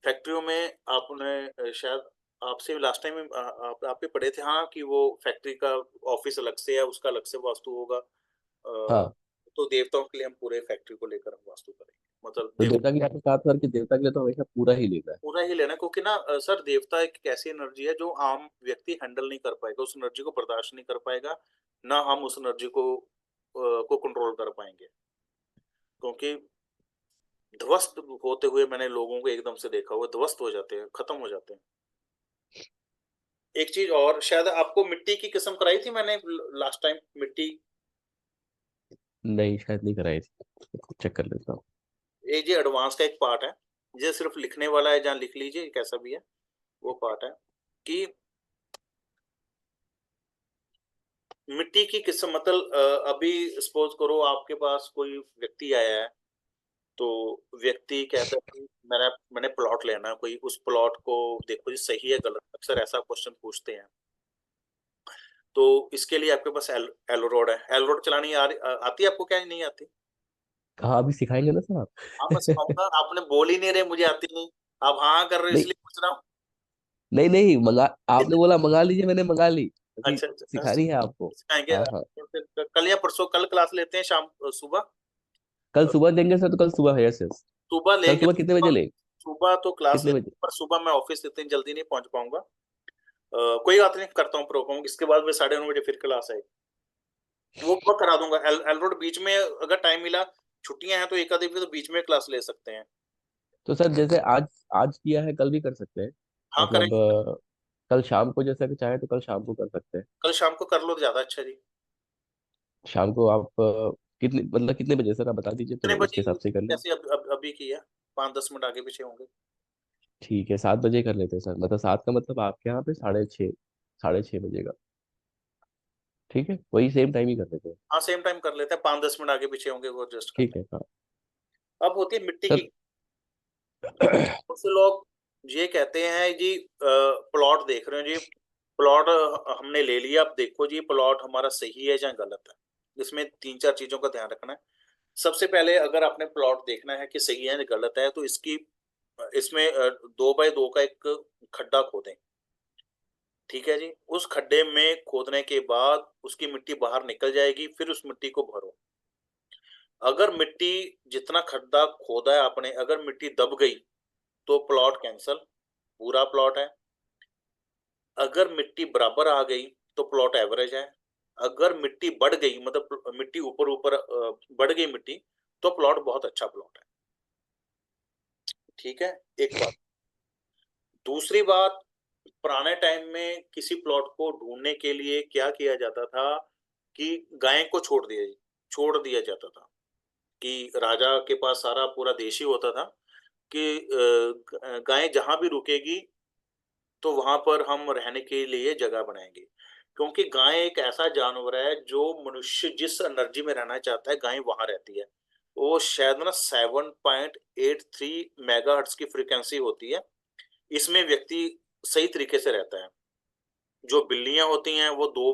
फैक्ट्रियों में आपने शायद आपसे लास्ट टाइम आप ही पढ़े थे, हाँ, कि वो फैक्ट्री का ऑफिस अलग से है, उसका अलग से वास्तु होगा। हाँ, तो देवताओं के लिए हम पूरे फैक्ट्री को लेकर हम वास्तु करेंगे, मतलब तो देवता के लिए आपने कहा था कि देवता के लिए तो हमेशा पूरा ही लेना है। पूरा ही लेना, क्योंकि ना सर देवता एक ऐसी एनर्जी है जो आम व्यक्ति हैंडल नहीं कर पाएगा, उस एनर्जी को बर्दाश्त नहीं कर पाएगा, ना हम उस एनर्जी को कंट्रोल कर पाएंगे। क्योंकि ध्वस्त होते हुए मैंने लोगों को एकदम से देखा हुआ, ध्वस्त हो जाते हैं, खत्म हो जाते हैं। एक चीज और, शायद आपको मिट्टी की किस्म कराई थी मैंने लास्ट टाइम, मिट्टी। नहीं, शायद नहीं कराई थी, चेक कर लेता हूँ। ये एडवांस का एक पार्ट है, ये सिर्फ लिखने वाला है, जहाँ लिख लीजिए कैसा भी है, वो पार्ट है कि मिट्टी की किस्म, मतलब अभी सपोज करो आपके पास कोई व्यक्ति आया है, तो व्यक्ति कहता है कि मैंने प्लॉट लेना है कोई, उस प्लॉट को देखो जी सही है गलत, अक्सर ऐसा क्वेश्चन पूछते हैं। तो इसके लिए आपके पास एल रोड है, एल रोड चलानी आती है आपको, क्या नहीं आती? कहाँ, अभी सिखाएंगे ना सर हाँ मैं आप? सिखाऊंगा, आपने बोल ही नहीं रहे मुझे आती नहीं, आप हाँ हाँ कर रहे हो नहीं, इसलिए पूछ रहा हूँ। नहीं, नहीं, मंगा, आपने बोला मंगा लीजिए, मैंने मंगा ली, अभी अच्छा अच्छा, सिखानी है आपको। सिखाएंगे। हाँ, हाँ। फिर कल या परसों, कल क्लास लेते हैं शाम सुबह। कल सुबह देंगे सर, तो कल सुबह है, यस यस। सुबह कल लेंगे सुबह तो कितने बजे सुबह, ले? सुबह तो क्लास कितने लेते बजे? हैं, पर सुबह मैं ऑफिस इतनी जल्दी नहीं पहुंच पाऊंगा। कोई बात नहीं, करता हूँ प्रोग्राम, इसके बाद में 9:30 फिर क्लास है, वो करा दूंगा। एल रोड बीच में अगर टाइम मिला, छुट्टियां हैं तो एक आधे तो बीच में क्लास ले सकते हैं। तो सर जैसे आज आज किया है, कल भी कर सकते हैं, हाँ मतलब करेंगे। कल शाम को जैसा कि चाहे तो कल शाम को कर सकते हैं। कल शाम को कर लो तो ज्यादा अच्छा जी। शाम को आप कितने, मतलब कितने बजे सर, आप बता दीजिए कितने तो बजे? उसके हिसाब से कर लें। जैसे अभी की है, 5-10 मिनट आगे पीछे होंगे। ठीक है, 7 बजे कर लेते हैं सर, मतलब 7 का मतलब आपके यहाँ पे 6:30, 6:30 बजे का। ठीक है, वही सेम टाइम ही कर लेते हैं। हाँ सेम टाइम कर लेते हैं, 5-10 मिनट आगे पीछे होंगे, वो एडजस्ट कर ठीक लेंगे। है, हाँ। अब होती है मिट्टी की। सर कुछ लोग ये कहते हैं जी, प्लॉट देख रहे हो जी, प्लॉट हमने ले लिया, अब देखो जी प्लॉट हमारा सही है या गलत है। इसमें 3-4 चीजों का ध्यान रखना है। सबसे पहले अगर आपने प्लॉट देखना है कि सही है या गलत है, तो इसमें 2x2 का एक खड्डा खोदें। ठीक है जी, उस खड्डे में खोदने के बाद उसकी मिट्टी बाहर निकल जाएगी, फिर उस मिट्टी को भरो। अगर मिट्टी, जितना खड्डा खोदा है आपने, अगर मिट्टी दब गई तो प्लॉट कैंसल, पूरा प्लॉट है। अगर मिट्टी बराबर आ गई तो प्लॉट एवरेज है। अगर मिट्टी बढ़ गई, मतलब मिट्टी ऊपर ऊपर बढ़ गई मिट्टी, तो प्लॉट बहुत अच्छा प्लॉट है। ठीक है, एक बात। दूसरी बात, पुराने टाइम में किसी प्लॉट को ढूंढने के लिए क्या किया जाता था कि गाय को छोड़ दिया जाता था, कि राजा के पास सारा पूरा देश ही होता था, कि गाय जहां भी रुकेगी तो वहां पर हम रहने के लिए जगह बनाएंगे। क्योंकि गाय एक ऐसा जानवर है जो मनुष्य जिस एनर्जी में रहना चाहता है, गाय वहां रहती है। वो शायद ना 7.83 मेगाहर्ट्ज की फ्रीक्वेंसी होती है, इसमें व्यक्ति सही तरीके से रहता है। जो बिल्लियां होती हैं वो दो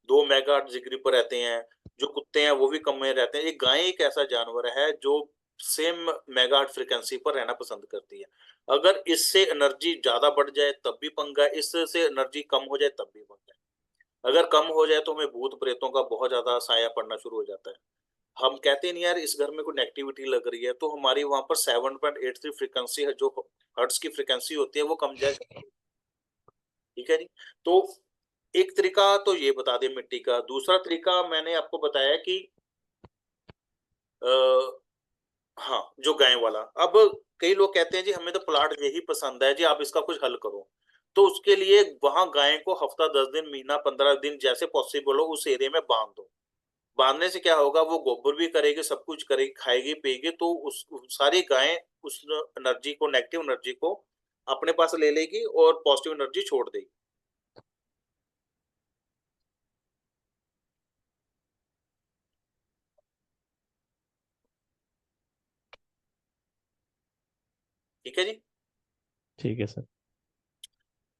2 मेगाहर्ट्ज डिग्री पर रहते हैं, जो कुत्ते हैं वो भी कम में रहते हैं। ये गाय एक ऐसा जानवर है जो सेम मेगाहर्ट्ज फ्रीक्वेंसी पर रहना पसंद करती है। अगर इससे एनर्जी ज्यादा बढ़ जाए तब भी पंगा है, इससे एनर्जी कम हो जाए तब भी पंगा है। अगर कम हो जाए तो हमें भूत प्रेतों का बहुत ज्यादा साया पड़ना शुरू हो जाता है। हम कहते नहीं यार इस घर में कोई नेगेटिविटी लग रही है, तो हमारी वहां पर 7.83 फ्रीक्वेंसी है, जो हर्ट्स की फ्रीक्वेंसी होती है वो कम जाए। ठीक है जी। तो एक तरीका तो ये बता दें मिट्टी का। दूसरा तरीका मैंने आपको बताया कि हाँ, जो गाय वाला। अब कई लोग कहते हैं जी हमें तो प्लाट यही पसंद है जी, आप इसका कुछ हल करो। तो उसके लिए वहां गाय को हफ्ता 10 दिन, महीना 15 दिन जैसे पॉसिबल हो उस एरिया में बांध दो। बांधने से क्या होगा, वो गोबर भी करेगी, सब कुछ करेगी, खाएगी पिएगी, तो उस सारी गायें उस एनर्जी को, नेगेटिव एनर्जी को अपने पास ले लेगी और पॉजिटिव एनर्जी छोड़ देगी। ठीक है जी। ठीक है सर।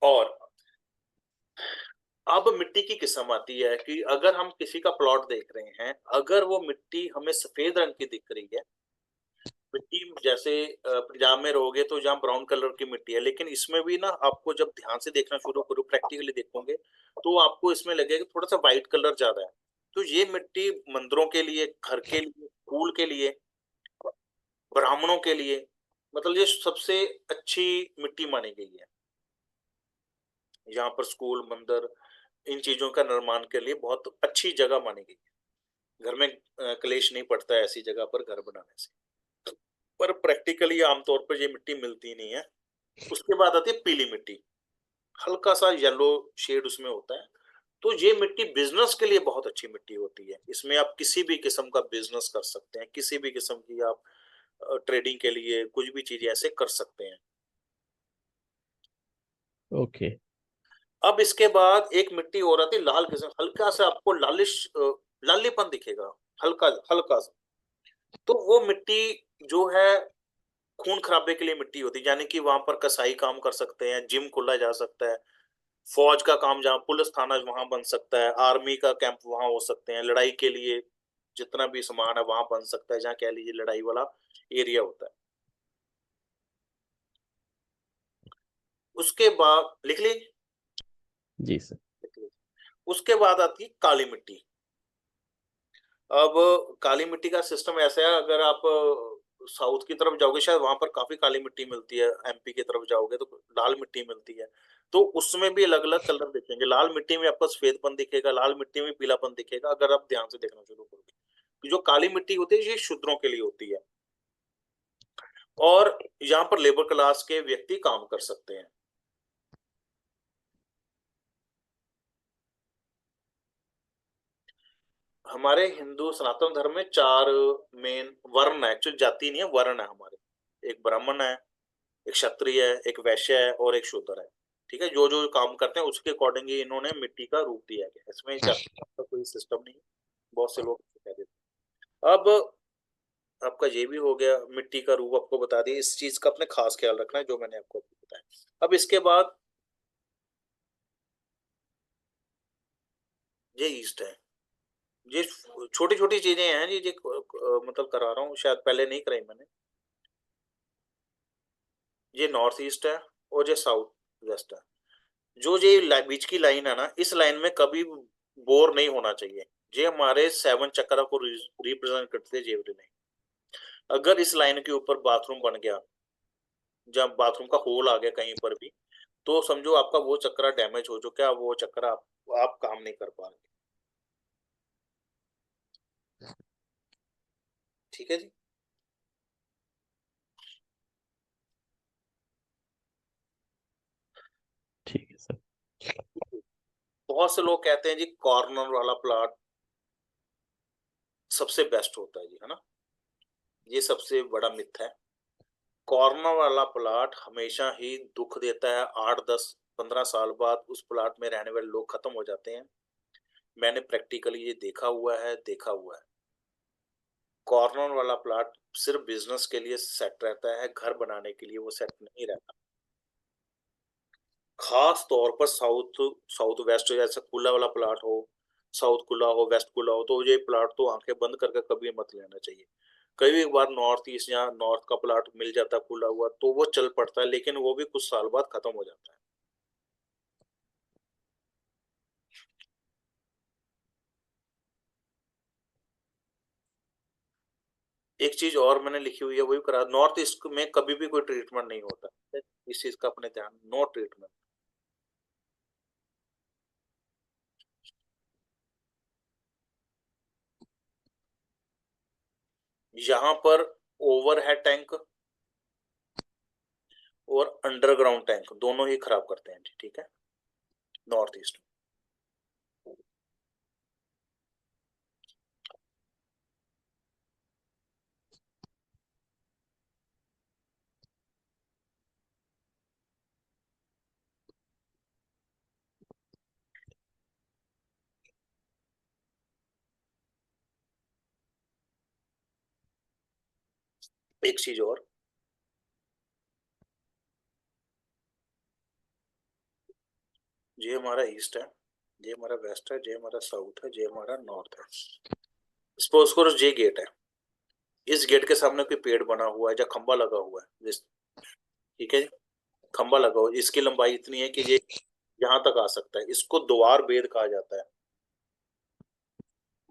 और अब मिट्टी की किस्म आती है कि अगर हम किसी का प्लॉट देख रहे हैं, अगर वो मिट्टी हमें सफेद रंग की दिख रही है, मिट्टी जैसे पंजाब में रहोगे तो जहाँ ब्राउन कलर की मिट्टी है, लेकिन इसमें भी ना आपको जब ध्यान से देखना शुरू करो, प्रैक्टिकली देखोगे, तो आपको इसमें लगेगा थोड़ा सा व्हाइट कलर ज्यादा है। तो ये मिट्टी मंदिरों के लिए, घर के लिए, स्कूल के लिए, ब्राह्मणों के लिए, मतलब ये सबसे अच्छी मिट्टी मानी गई है। यहाँ पर स्कूल, मंदिर, इन चीजों का निर्माण के लिए बहुत अच्छी जगह मानी गई है। घर में क्लेश नहीं पड़ता है ऐसी जगह पर घर बनाने से। पर प्रैक्टिकली आमतौर पर ये मिट्टी मिलती नहीं है। उसके बाद आती है पीली मिट्टी, हल्का सा येलो शेड उसमें होता है। तो ये मिट्टी बिजनेस के लिए बहुत अच्छी मिट्टी होती है। इसमें आप किसी भी किस्म का बिजनेस कर सकते हैं, किसी भी किस्म की आप ट्रेडिंग के लिए कुछ भी चीज ऐसे कर सकते हैं। ओके। अब इसके बाद एक मिट्टी और आती है लाल किस्म, हल्का सा आपको लालिश लालीपन दिखेगा, हल्का हल्का सा। तो वो मिट्टी जो है खून खराबे के लिए मिट्टी होती है, यानी कि वहां पर कसाई काम कर सकते हैं, जिम खोला जा सकता है, फौज का काम, जहाँ पुलिस थाना वहां बन सकता है, आर्मी का कैंप वहां हो सकते हैं, लड़ाई के लिए जितना भी सामान है वहां बन सकता है, जहाँ कह लीजिए लड़ाई वाला एरिया होता है। उसके बाद लिख ली। जी सर। उसके बाद आती है काली मिट्टी। अब काली मिट्टी का सिस्टम ऐसा है, अगर आप साउथ की तरफ जाओगे शायद वहां पर काफी काली मिट्टी मिलती है, एमपी की तरफ जाओगे तो लाल मिट्टी मिलती है। तो उसमें भी अलग अलग कलर दिखेंगे, लाल मिट्टी में आपको सफेदपन दिखेगा, लाल मिट्टी में पीलापन दिखेगा, अगर आप ध्यान से देखना शुरू करोगे। जो काली मिट्टी होती है ये शूद्रों के लिए होती है, और यहाँ पर लेबर क्लास के व्यक्ति काम कर सकते हैं। हमारे हिंदू सनातन धर्म में चार मेन वर्ण है, एक्चुअली जाति नहीं है, वर्ण है हमारे। एक ब्राह्मण है, एक क्षत्रिय है, एक वैश्य है और एक शूद्र है। ठीक है, जो जो काम करते हैं उसके अकॉर्डिंग ही इन्होंने मिट्टी का रूप दिया गया, इसमें जाति का कोई सिस्टम नहीं है। बहुत से लोग कह देते हैं। अब आपका ये भी हो गया, मिट्टी का रूप आपको बता दिया, इस चीज का अपने खास ख्याल रखना है जो मैंने आपको बताया। अब इसके बाद ये ईस्ट है। ये छोटी छोटी चीजें हैं जी, ये मतलब करा रहा हूँ, शायद पहले नहीं कराई मैंने। ये नॉर्थ ईस्ट है और ये साउथ वेस्ट है। जो ये बीच की लाइन है ना, इस लाइन में कभी बोर नहीं होना चाहिए। ये हमारे 7 चक्र को रिप्रेजेंट करते हैं, जेवरी नहीं। अगर इस लाइन के ऊपर बाथरूम बन गया, जब बाथरूम का होल आ गया कहीं पर भी, तो समझो आपका वो चक्र डैमेज हो चुका है, वो चक्र आप काम नहीं कर पा रहे। ठीक है जी। ठीक है सर। बहुत से लोग कहते हैं जी कॉर्नर वाला प्लॉट सबसे बेस्ट होता है जी, है ना। ये सबसे बड़ा मिथ है। कॉर्नर वाला प्लॉट हमेशा ही दुख देता है, 8 10 15 साल बाद उस प्लॉट में रहने वाले लोग खत्म हो जाते हैं। मैंने प्रैक्टिकली ये देखा हुआ है, देखा हुआ है। कॉर्नर वाला प्लॉट सिर्फ बिजनेस के लिए सेट रहता है, घर बनाने के लिए वो सेट नहीं रहता। खास तौर पर साउथ साउथ वेस्ट, जैसे खुला वाला प्लॉट हो, साउथ खुला हो, वेस्ट खुला हो, तो ये प्लॉट तो आंखें बंद करके कभी मत लेना चाहिए। कई बार नॉर्थ ईस्ट या नॉर्थ का प्लॉट मिल जाता है खुला हुआ, तो वो चल पड़ता है, लेकिन वो भी कुछ साल बाद खत्म हो जाता है। एक चीज और मैंने लिखी हुई है, वही करा, नॉर्थ ईस्ट में कभी भी कोई ट्रीटमेंट नहीं होता। इस चीज का अपने ध्यान, नो ट्रीटमेंट। यहाँ पर ओवरहेड टैंक और अंडरग्राउंड टैंक दोनों ही खराब करते हैं जी, ठीक है, नॉर्थ ईस्ट। एक चीज और, ये हमारा ईस्ट है, ये हमारा वेस्ट है, ये हमारा साउथ है, ये हमारा नॉर्थ है। सपोज करो ये गेट है, इस गेट के सामने कोई पेड़ बना हुआ है या खंबा लगा हुआ है ठीक है, खंबा लगा हुआ है, इसकी लंबाई इतनी है कि ये यहाँ तक आ सकता है, इसको द्वार भेद कहा जाता है।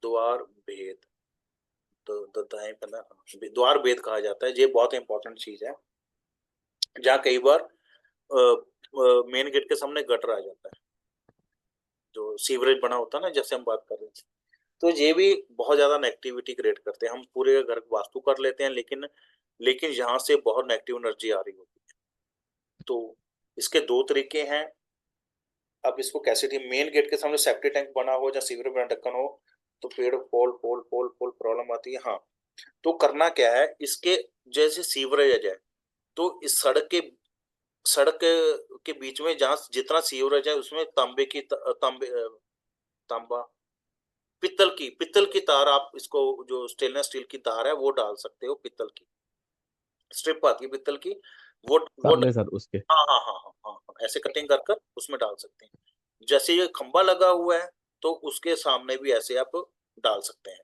द्वार भेद, द्वार भेद कहा जाता है। ये बहुत इंपॉर्टेंट चीज है, जहाँ कई बार मेन गेट के सामने गटर आ जाता है, जो सीवरेज बना होता है ना, जैसे हम बात कर रहे हैं, तो ये भी बहुत ज्यादा नेगेटिविटी क्रिएट करते हैं। हम पूरे घर वास्तु कर लेते हैं, लेकिन यहाँ से बहुत नेगेटिव एनर्जी आ रही होती है। तो इसके दो तरीके हैं। अब इसको कैसे ठीक, मेन गेट के सामने सेप्टिक टैंक बना हो या सीवरेज बना ढक्कन हो, तो पेड़ पोल पोल पोल पोल प्रॉब्लम आती है। हाँ, तो करना क्या है, इसके जैसे सीवरेज है, तो इस सड़क के बीच में जहाँ जितना सीवरेज है उसमें तांबे की तांबा पित्तल की तार, आप इसको जो स्टेनलेस स्टील की तार है वो डाल सकते हो, पित्तल की स्ट्रिप आती है पित्तल की, वो सामने सर उसके। हाँ हाँ हाँ हाँ हाँ हाँ, ऐसे कटिंग कर कर उसमें डाल सकते हैं। जैसे ये खंबा लगा हुआ है तो उसके सामने भी ऐसे आप डाल सकते हैं।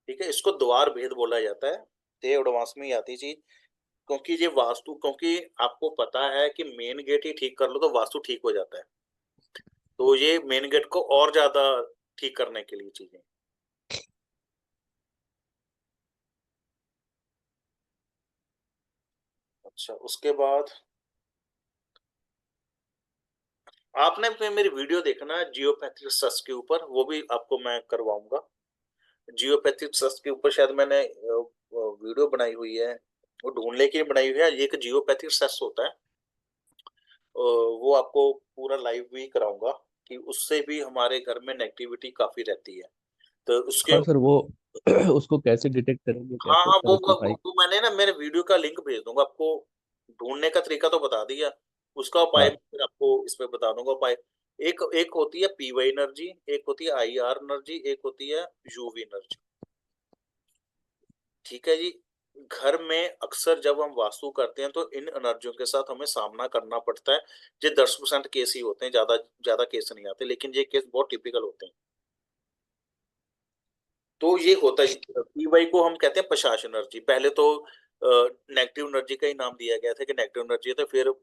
ठीक है, इसको द्वार भेद बोला जाता है, ये एडवांस में ही आती चीज। क्योंकि ये वास्तु, क्योंकि आपको पता है कि मेन गेट ही ठीक कर लो तो वास्तु ठीक हो जाता है, तो ये मेन गेट को और ज्यादा ठीक करने के लिए चीजें। अच्छा, उसके बाद आपने मेरी वीडियो देखना जियोपैथिक सस के ऊपर, वो भी आपको मैं करवाऊंगा। जियोपैथिक सस के ऊपर शायद मैंने वीडियो बनाई हुई है, वो ढूंढने के लिए बनाई हुई है। ये एक जियोपैथिक सस होता है, वो आपको पूरा लाइव भी कराऊंगा, कि उससे भी हमारे घर में नेगेटिविटी काफी रहती है, तो उसके। हाँ सर वो उसको कैसे डिटेक्ट करेंगे, हाँ कैसे हाँ, सर उसको भाई। वो मैंने ना, मेरे वीडियो का लिंक भेज दूंगा आपको, ढूंढने का तरीका तो बता दिया, उसका उपाय हाँ फिर आपको इस पे बता दूंगा उपाय। एक एक होती है पीवाई एनर्जी, एक होती है आईआर एनर्जी, एक होती है यूवी एनर्जी। ठीक है जी। घर में अक्सर जब हम वास्तु करते हैं तो इन एनर्जियों के साथ हमें सामना करना पड़ता है। ये 10% केस ही होते हैं, ज्यादा ज्यादा केस नहीं आते, लेकिन ये केस बहुत टिपिकल होते हैं। तो ये होता है, पीवाई को हम कहते हैं पशाश एनर्जी। पहले तो नेगेटिव एनर्जी का ही नाम दिया गया था कि नेगेटिव एनर्जी है, तो फिर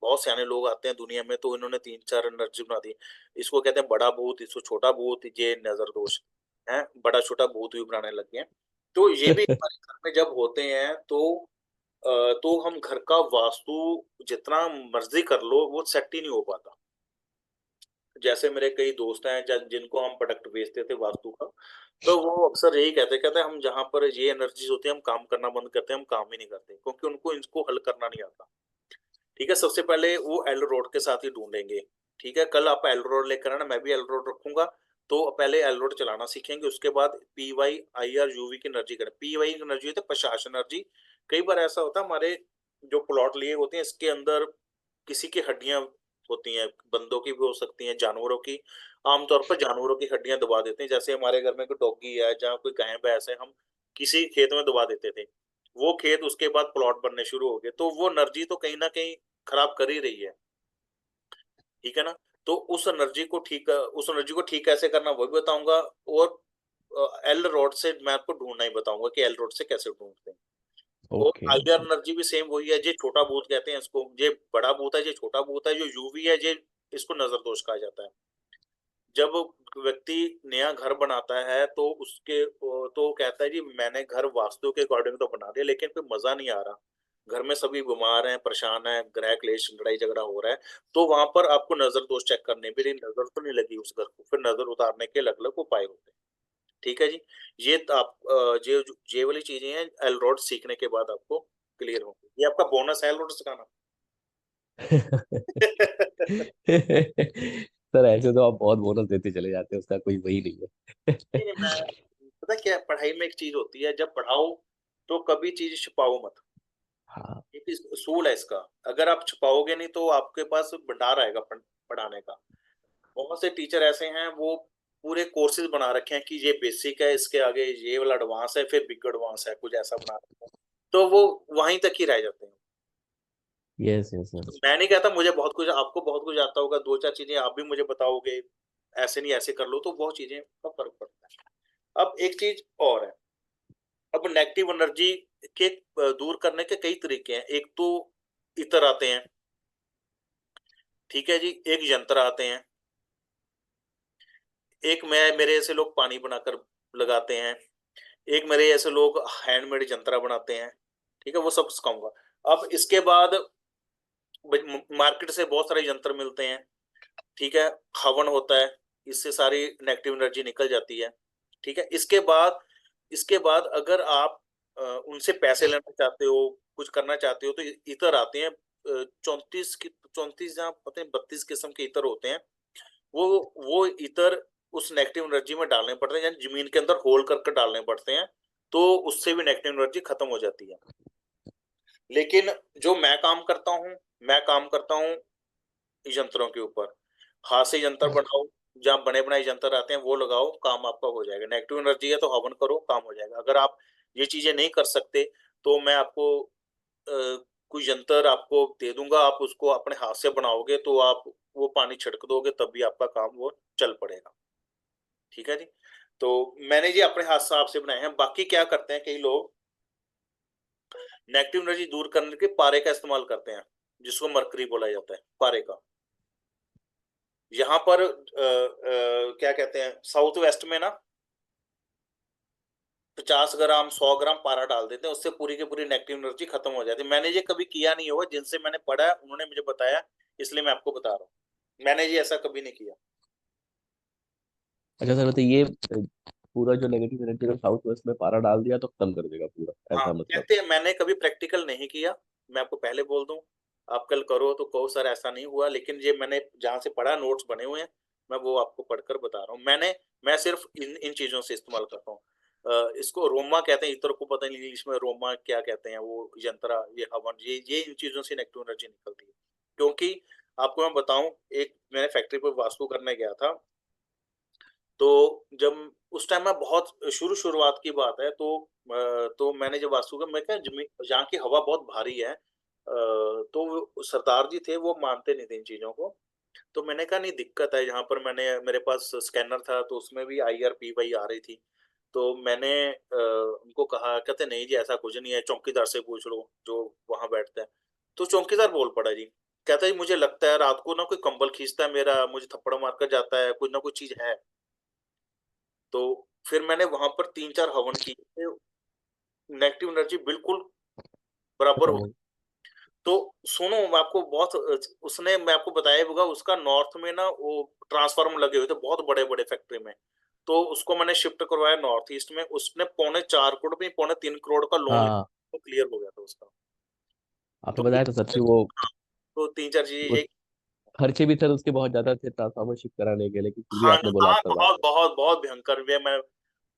बहुत सियाने लोग आते हैं दुनिया में तो इन्होंने तीन चार एनर्जी बना दी। इसको कहते हैं बड़ा भूत, इसको छोटा भूत, ये नजर दोष है, बड़ा छोटा भूत भी बनाने लग गए हैं। तो ये भी हमारे घर में जब होते हैं तो हम घर का वास्तु जितना मर्जी कर लो वो सेट ही नहीं हो पाता। जैसे मेरे कई दोस्त हैं जिनको हम प्रोडक्ट बेचते थे वास्तु का, तो वो अक्सर यही कहते हम जहां पर ये एनर्जीज होती है हम काम करना बंद करते हैं, हम काम ही नहीं करते, क्योंकि उनको इसको हल करना नहीं आता। ठीक है, सबसे पहले वो एल रोड के साथ ही ढूंढेंगे। ठीक है, कल आप एल रोड लेकर आना, मैं भी एल रोड रखूंगा। तो पहले एल रोड चलाना सीखेंगे, उसके बाद P Y I R UV की एनर्जी करें। पी वाई की एनर्जी होती है प्रशास एनर्जी। कई बार ऐसा होता है हमारे जो प्लॉट लिए होते हैं इसके अंदर किसी की हड्डियां होती हैं, बंदों की भी हो सकती हैं, जानवरों की। आमतौर पर जानवरों की हड्डियां दबा देते हैं, जैसे हमारे घर में कोई डॉगी है, जहाँ कोई गाय भैंस है, हम किसी खेत में दबा देते थे, वो खेत उसके बाद प्लॉट बनने शुरू हो गए, तो वो एनर्जी तो कहीं ना कहीं खराब कर ही रही है। ठीक है ना, तो उस एनर्जी को ठीक कैसे करना वो भी बताऊंगा। और एल रोड से मैं आपको ढूंढना ही बताऊंगा कि एल रोड से कैसे ढूंढते हैं। और ओके आईआर ओके। एनर्जी भी सेम वही है, ये छोटा भूत कहते हैं इसको, ये बड़ा भूत है, ये छोटा भूत है, जो यूवी है ये इसको नजर दोष कहा जाता है। जब व्यक्ति नया घर बनाता है तो उसके तो कहता है जी मैंने घर वास्तु के अकॉर्डिंग तो बना दिया, लेकिन फिर मजा नहीं आ रहा, घर में सभी बीमार हैं, परेशान हैं, गृह क्लेश, लड़ाई झगड़ा हो रहा है, तो वहां पर आपको नजर दोष चेक करने, मेरी नजर तो नहीं लगी उस घर को, फिर नजर उतारने के अलग अलग उपाय होते हैं। ठीक है जी। ये तो आप ये वाली चीजें हैं एलरोड सीखने के बाद आपको क्लियर होंगी। ये आपका बोनस है एलरोड सिखाना। सर ऐसे तो आप बहुत बोनस देते चले जाते हैं, उसका कोई वही नहीं है। नहीं, मैं पता क्या है, पढ़ाई में एक चीज होती है, जब पढ़ाओ तो कभी चीज छुपाओ मत। हाँ। एक उसूल है इसका, अगर आप छुपाओगे नहीं तो आपके पास भंडार आएगा पढ़ाने का। बहुत से टीचर ऐसे हैं वो पूरे कोर्सेज बना रखे हैं कि ये बेसिक है, इसके आगे ये वाला एडवांस है, फिर बिग एडवांस है, कुछ ऐसा बना रखा है, तो वो वहीं तक ही रह जाते हैं। यस यस तो यस। मैं नहीं कहता मुझे बहुत कुछ, आपको बहुत कुछ आता होगा, दो चार चीजें आप भी मुझे बताओगे, ऐसे नहीं ऐसे कर लो, तो बहुत चीजें का फर्क पड़ता है। अब एक चीज और है, अब नेगेटिव एनर्जी के दूर करने के कई तरीके हैं। एक तो इतर आते हैं, ठीक है जी, एक यंत्र आते हैं, एक मैं मेरे ऐसे लोग पानी बनाकर लगाते हैं, एक मेरे ऐसे लोग हैंडमेड यंत्रा बनाते हैं, ठीक है, वो सब सिखाऊंगा। अब इसके बाद मार्केट से बहुत सारे यंत्र मिलते हैं, ठीक है, हवन होता है, इससे सारी नेगेटिव एनर्जी निकल जाती है। ठीक है, इसके बाद अगर आप उनसे पैसे लेना चाहते हो, कुछ करना चाहते हो, तो इतर आते हैं, 34 या पता नहीं 32 किस्म के इतर होते हैं। वो वो इतर उस नेगेटिव एनर्जी में डालने पड़ते हैं, यानी जमीन के अंदर होल करके डालने पड़ते हैं, तो उससे भी नेगेटिव एनर्जी खत्म हो जाती है। लेकिन जो मैं काम करता हूँ यंत्रों के ऊपर, हाथ से यंत्र बनाओ, जहाँ बने बनाए यंत्र आते हैं वो लगाओ, काम आपका हो जाएगा। नेगेटिव एनर्जी है तो हवन करो, काम हो जाएगा। अगर आप ये चीजें नहीं कर सकते तो मैं आपको कोई यंत्र आपको दे दूंगा, आप उसको अपने हाथ से बनाओगे तो आप वो पानी छिड़क दोगे, तब भी आपका काम वो चल पड़ेगा। ठीक है जी। तो मैंने ये अपने हाथ से आपसे बनाए हैं। बाकी क्या करते हैं कई लोग, नेगेटिव एनर्जी दूर करने के पारे का इस्तेमाल करते हैं, जिसको मरकरी बोला जाता है, पारे का। यहाँ पर क्या कहते हैं, साउथ वेस्ट में ना 50 ग्राम 100 ग्राम पारा डाल देते हैं, उससे पूरी की पूरी नेगेटिव एनर्जी खत्म हो जाती है। मैंने ये कभी किया नहीं होगा, जिनसे मैंने पढ़ा है उन्होंने मुझे बताया, इसलिए मैं आपको बता रहा हूँ, मैंने ये ऐसा कभी नहीं किया। अच्छा सर, मतलब ये पूरा जो नेगेटिव एनर्जी अगर साउथ वेस्ट में पारा डाल दिया तो खत्म कर देगा पूरा, हाँ ऐसा मतलब? कहते हैं, मैंने कभी प्रैक्टिकल नहीं किया, मैं आपको पहले बोल दूं, आप कल करो तो कहो सर ऐसा नहीं हुआ, लेकिन ये मैंने जहां से पढ़ा, नोट्स बने हुए हैं, मैं वो आपको पढ़कर बता रहा हूँ। मैं सिर्फ इन इन चीजों से इस्तेमाल करता हूँ। इसको रोमा कहते हैं, इतर को पता नहीं इंग्लिश में रोमा क्या कहते हैं, वो यंत्रा, ये हवन, ये इन चीजों से नेगेटिव एनर्जी निकलती है। क्योंकि आपको मैं बताऊं, एक मैंने फैक्ट्री पर वास्तु करने गया था, तो जब उस टाइम में बहुत शुरुआत की बात है, तो मैंने जब वास्तु का, मैं क्या जमीन जहाँ की हवा बहुत भारी है, तो सरदार जी थे, वो मानते नहीं थे इन चीजों को। तो मैंने कहा नहीं दिक्कत है, यहाँ पर मेरे पास स्कैनर था, तो उसमें भी IRPY आ रही थी। तो मैंने उनको कहा, कहते नहीं जी ऐसा कुछ नहीं है, चौकीदार से पूछ लो जो वहां बैठता है। तो चौकीदार बोल पड़ा जी, कहता है मुझे लगता है रात को ना कोई कंबल खींचता है मेरा, मुझे थप्पड़ मार कर जाता है, कुछ ना कुछ चीज है। तो फिर मैंने वहां पर 3 4 हवन किए, नेगेटिव एनर्जी बिल्कुल बराबर खत्म हो। हो। तो सुनो, मैं आपको बहुत उसने मैं आपको बताया होगा, उसका नॉर्थ में ना वो ट्रांसफार्मर लगे हुए थे बहुत बड़े बड़े फैक्ट्री में, तो उसको मैंने शिफ्ट करवाया नॉर्थ ईस्ट में, उसने 4.25 करोड़ में 3.25 करोड़ का लोन लिया, हाँ, तो क्लियर हो गया था उसका। आपने तो बताया था सर कि वो तो 3 4 चीजें वो एक। खर्चे भी सर उसके बहुत ज्यादा थे ट्रांसफार्मर शिफ्ट कराने के, लेकिन फिर भी हाँ आपने बोला हाँ, आप करवा बहुत दिया। बहुत बहुत भयंकर भी है। मैं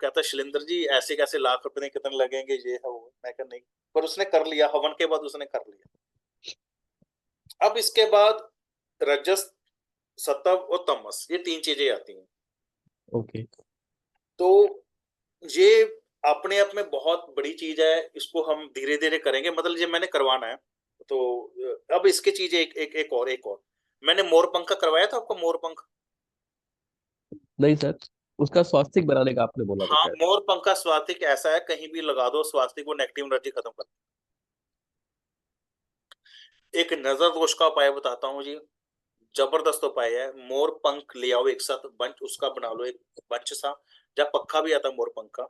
कहता शिलेंद्र जी ऐसे कैसे, लाख रुपए कितने लगेंगे, ये है वो, मैं कहा नहीं, पर उसने कर लिया, हवन के बाद उसने कर लिया। अब इसके बाद रजस, सतव और तमस, ये 3 चीजें आती हैं। ओके। तो ये अपने आप में बहुत बड़ी चीज है, इसको हम धीरे धीरे करेंगे, मतलब ये मैंने करवाना है। तो अब इसके चीजें एक और मैंने मोरपंख का करवाया था आपको, मोरपंख। नहीं सर, उसका स्वास्तिक बनाने का आपने बोला था हाँ, शायद। मोरपंख का स्वास्तिक ऐसा है, कहीं भी लगा दो स्वास्तिक, वो नेगेटिव एनर्जी खत्म कर। एक नजर दोष का उपाय बताता हूँ जी। जबरदस्त उपाय है। मोर पंख ले आओ एक साथ, बंच उसका बना लो, एक बंच सा, जब पक्का भी आता है मोर पंख का।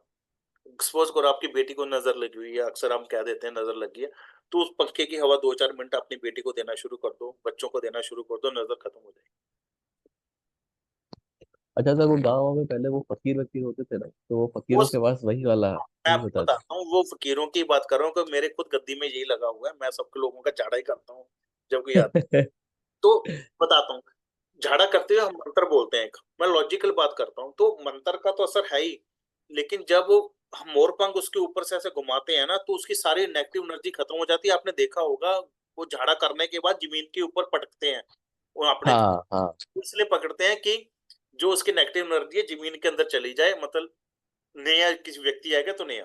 सपोज करो आपकी बेटी को नजर लगी हुई है, अक्सर हम कह देते हैं नजर लगी है, तो उस पंखे की हवा 2-4 मिनट अपनी बेटी को देना शुरू कर दो, बच्चों को देना शुरू कर दो, नजर खत्म हो जाएगी। अच्छा सर, वो गाँव में पहले वो फकीर वकीर होते थे ना, तो वो वो फकीरों के पास वही वाला मैं नहीं आपको होता था? बताता हूँ, वो फकीरों की बात कर रहा हूँ कि मेरे खुद गद्दी में यही लगा हुआ है, मैं सबके लोगों का झाड़ा ही करता हूँ जब कोई आता, तो बताता हूँ। झाड़ा करते हुए हम मंत्र बोलते हैं, मैं लॉजिकल बात करता हूँ, तो मंत्र का तो असर है ही, लेकिन जब हम मोरपंख उसके ऊपर से ऐसे घुमाते हैं ना, तो उसकी सारी नेगेटिव एनर्जी खत्म हो जाती है। आपने देखा होगा वो झाड़ा करने के बाद जमीन के ऊपर पटकते हैं, वो अपने हाँ हाँ। इसलिए पकड़ते हैं कि जो उसकी नेगेटिव एनर्जी है जमीन के अंदर चली जाए, मतलब नया किसी व्यक्ति आएगा तो नया।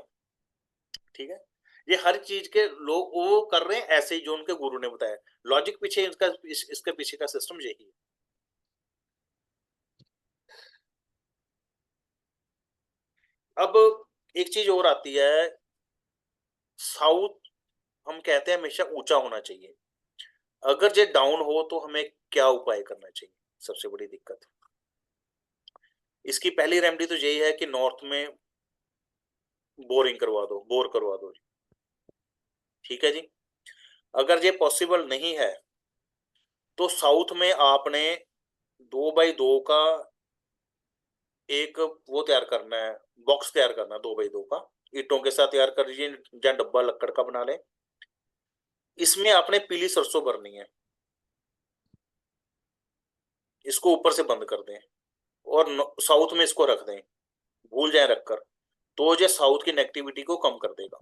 ठीक है, ये हर चीज के लोग वो कर रहे हैं ऐसे ही, जो उनके गुरु ने बताया। लॉजिक पीछे इसका, इसके पीछे का सिस्टम यही है। अब एक चीज और आती है, साउथ हम कहते हैं हमेशा ऊंचा होना चाहिए। अगर ये डाउन हो तो हमें क्या उपाय करना चाहिए? सबसे बड़ी दिक्कत, इसकी पहली रेमेडी तो यही है कि नॉर्थ में बोरिंग करवा दो, बोर करवा दो। ठीक है जी। अगर ये पॉसिबल नहीं है तो साउथ में आपने 2x2 का एक वो तैयार करना है, बॉक्स तैयार करना है 2x2 का, ईंटों के साथ तैयार कर लीजिए, या डब्बा लक्कड़ का बना ले। इसमें आपने पीली सरसों भरनी है, इसको ऊपर से बंद कर दें और साउथ में इसको रख दें, भूल जाए रखकर, तो ये साउथ की नेगेटिविटी को कम कर देगा।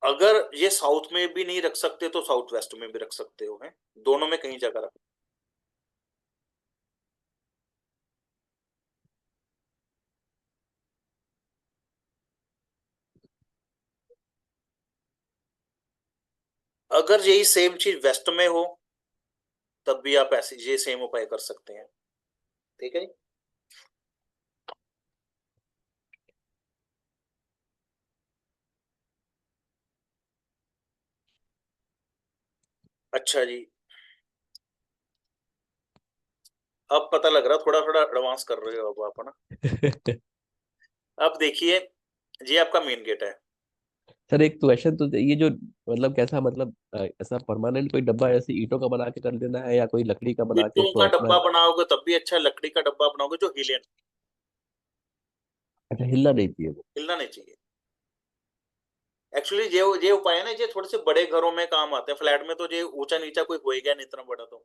अगर ये साउथ में भी नहीं रख सकते तो साउथ वेस्ट में भी रख सकते हो, हैं दोनों में कहीं जगह रख। अगर यही सेम चीज वेस्ट में हो तब भी आप ऐसे ये सेम उपाय कर सकते हैं। ठीक है जी। अच्छा जी, अब पता लग रहा, थोड़ा थोड़ा एडवांस कर रहे हो अब आप, है ना। अब देखिए, ये आपका मेन गेट है। सर एक क्वेश्चन तो ये जो मतलब कैसा मतलब ऐसा परमानेंट कोई डब्बा ऐसे ईंटों का बना के कर देना है, या कोई लकड़ी का बना के ईंटों उसको का रखना डब्बा है? बनाओगे तब भी अच्छा, लकड़ी का डब्बा बनाओगे जो हिले, अच्छा, हिलना नहीं चाहिए वो? हिलना नहीं चाहिए। एक्चुअली ये उपाय है ना, ये थोड़े से बड़े घरों में काम आते हैं, फ्लैट में तो ये ऊंचा नीचा कोई होएगा नहीं इतना बड़ा, तो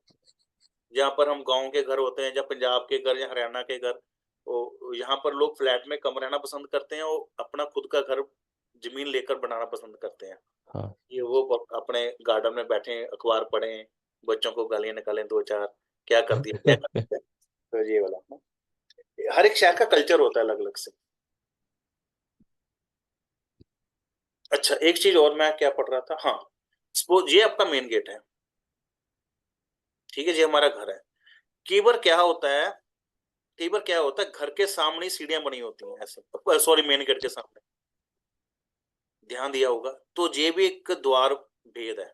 जहाँ पर हम गांव के घर होते हैं, या पंजाब के घर, या हरियाणा के घर, वो यहाँ पर लोग फ्लैट में कम रहना पसंद करते हैं, और अपना खुद का घर जमीन लेकर बनाना पसंद करते हैं। हाँ। ये वो अपने गार्डन में बैठे, अखबार पढ़ें, बच्चों को गालियां निकालें 2-4, क्या कर दिया क्या कर दिया, तो ये वाला ना। हर एक शहर का कल्चर होता है अलग अलग से। अच्छा, एक चीज और मैं क्या पढ़ रहा था, हाँ, सपोज ये आपका मेन गेट है, ठीक है, ये हमारा घर है। कई बार क्या होता है, कई बार क्या होता है, घर के सामने ही सीढ़ियां बनी होती हैं ऐसे, सॉरी, मेन गेट के सामने, ध्यान दिया होगा, तो ये भी एक द्वार भेद है।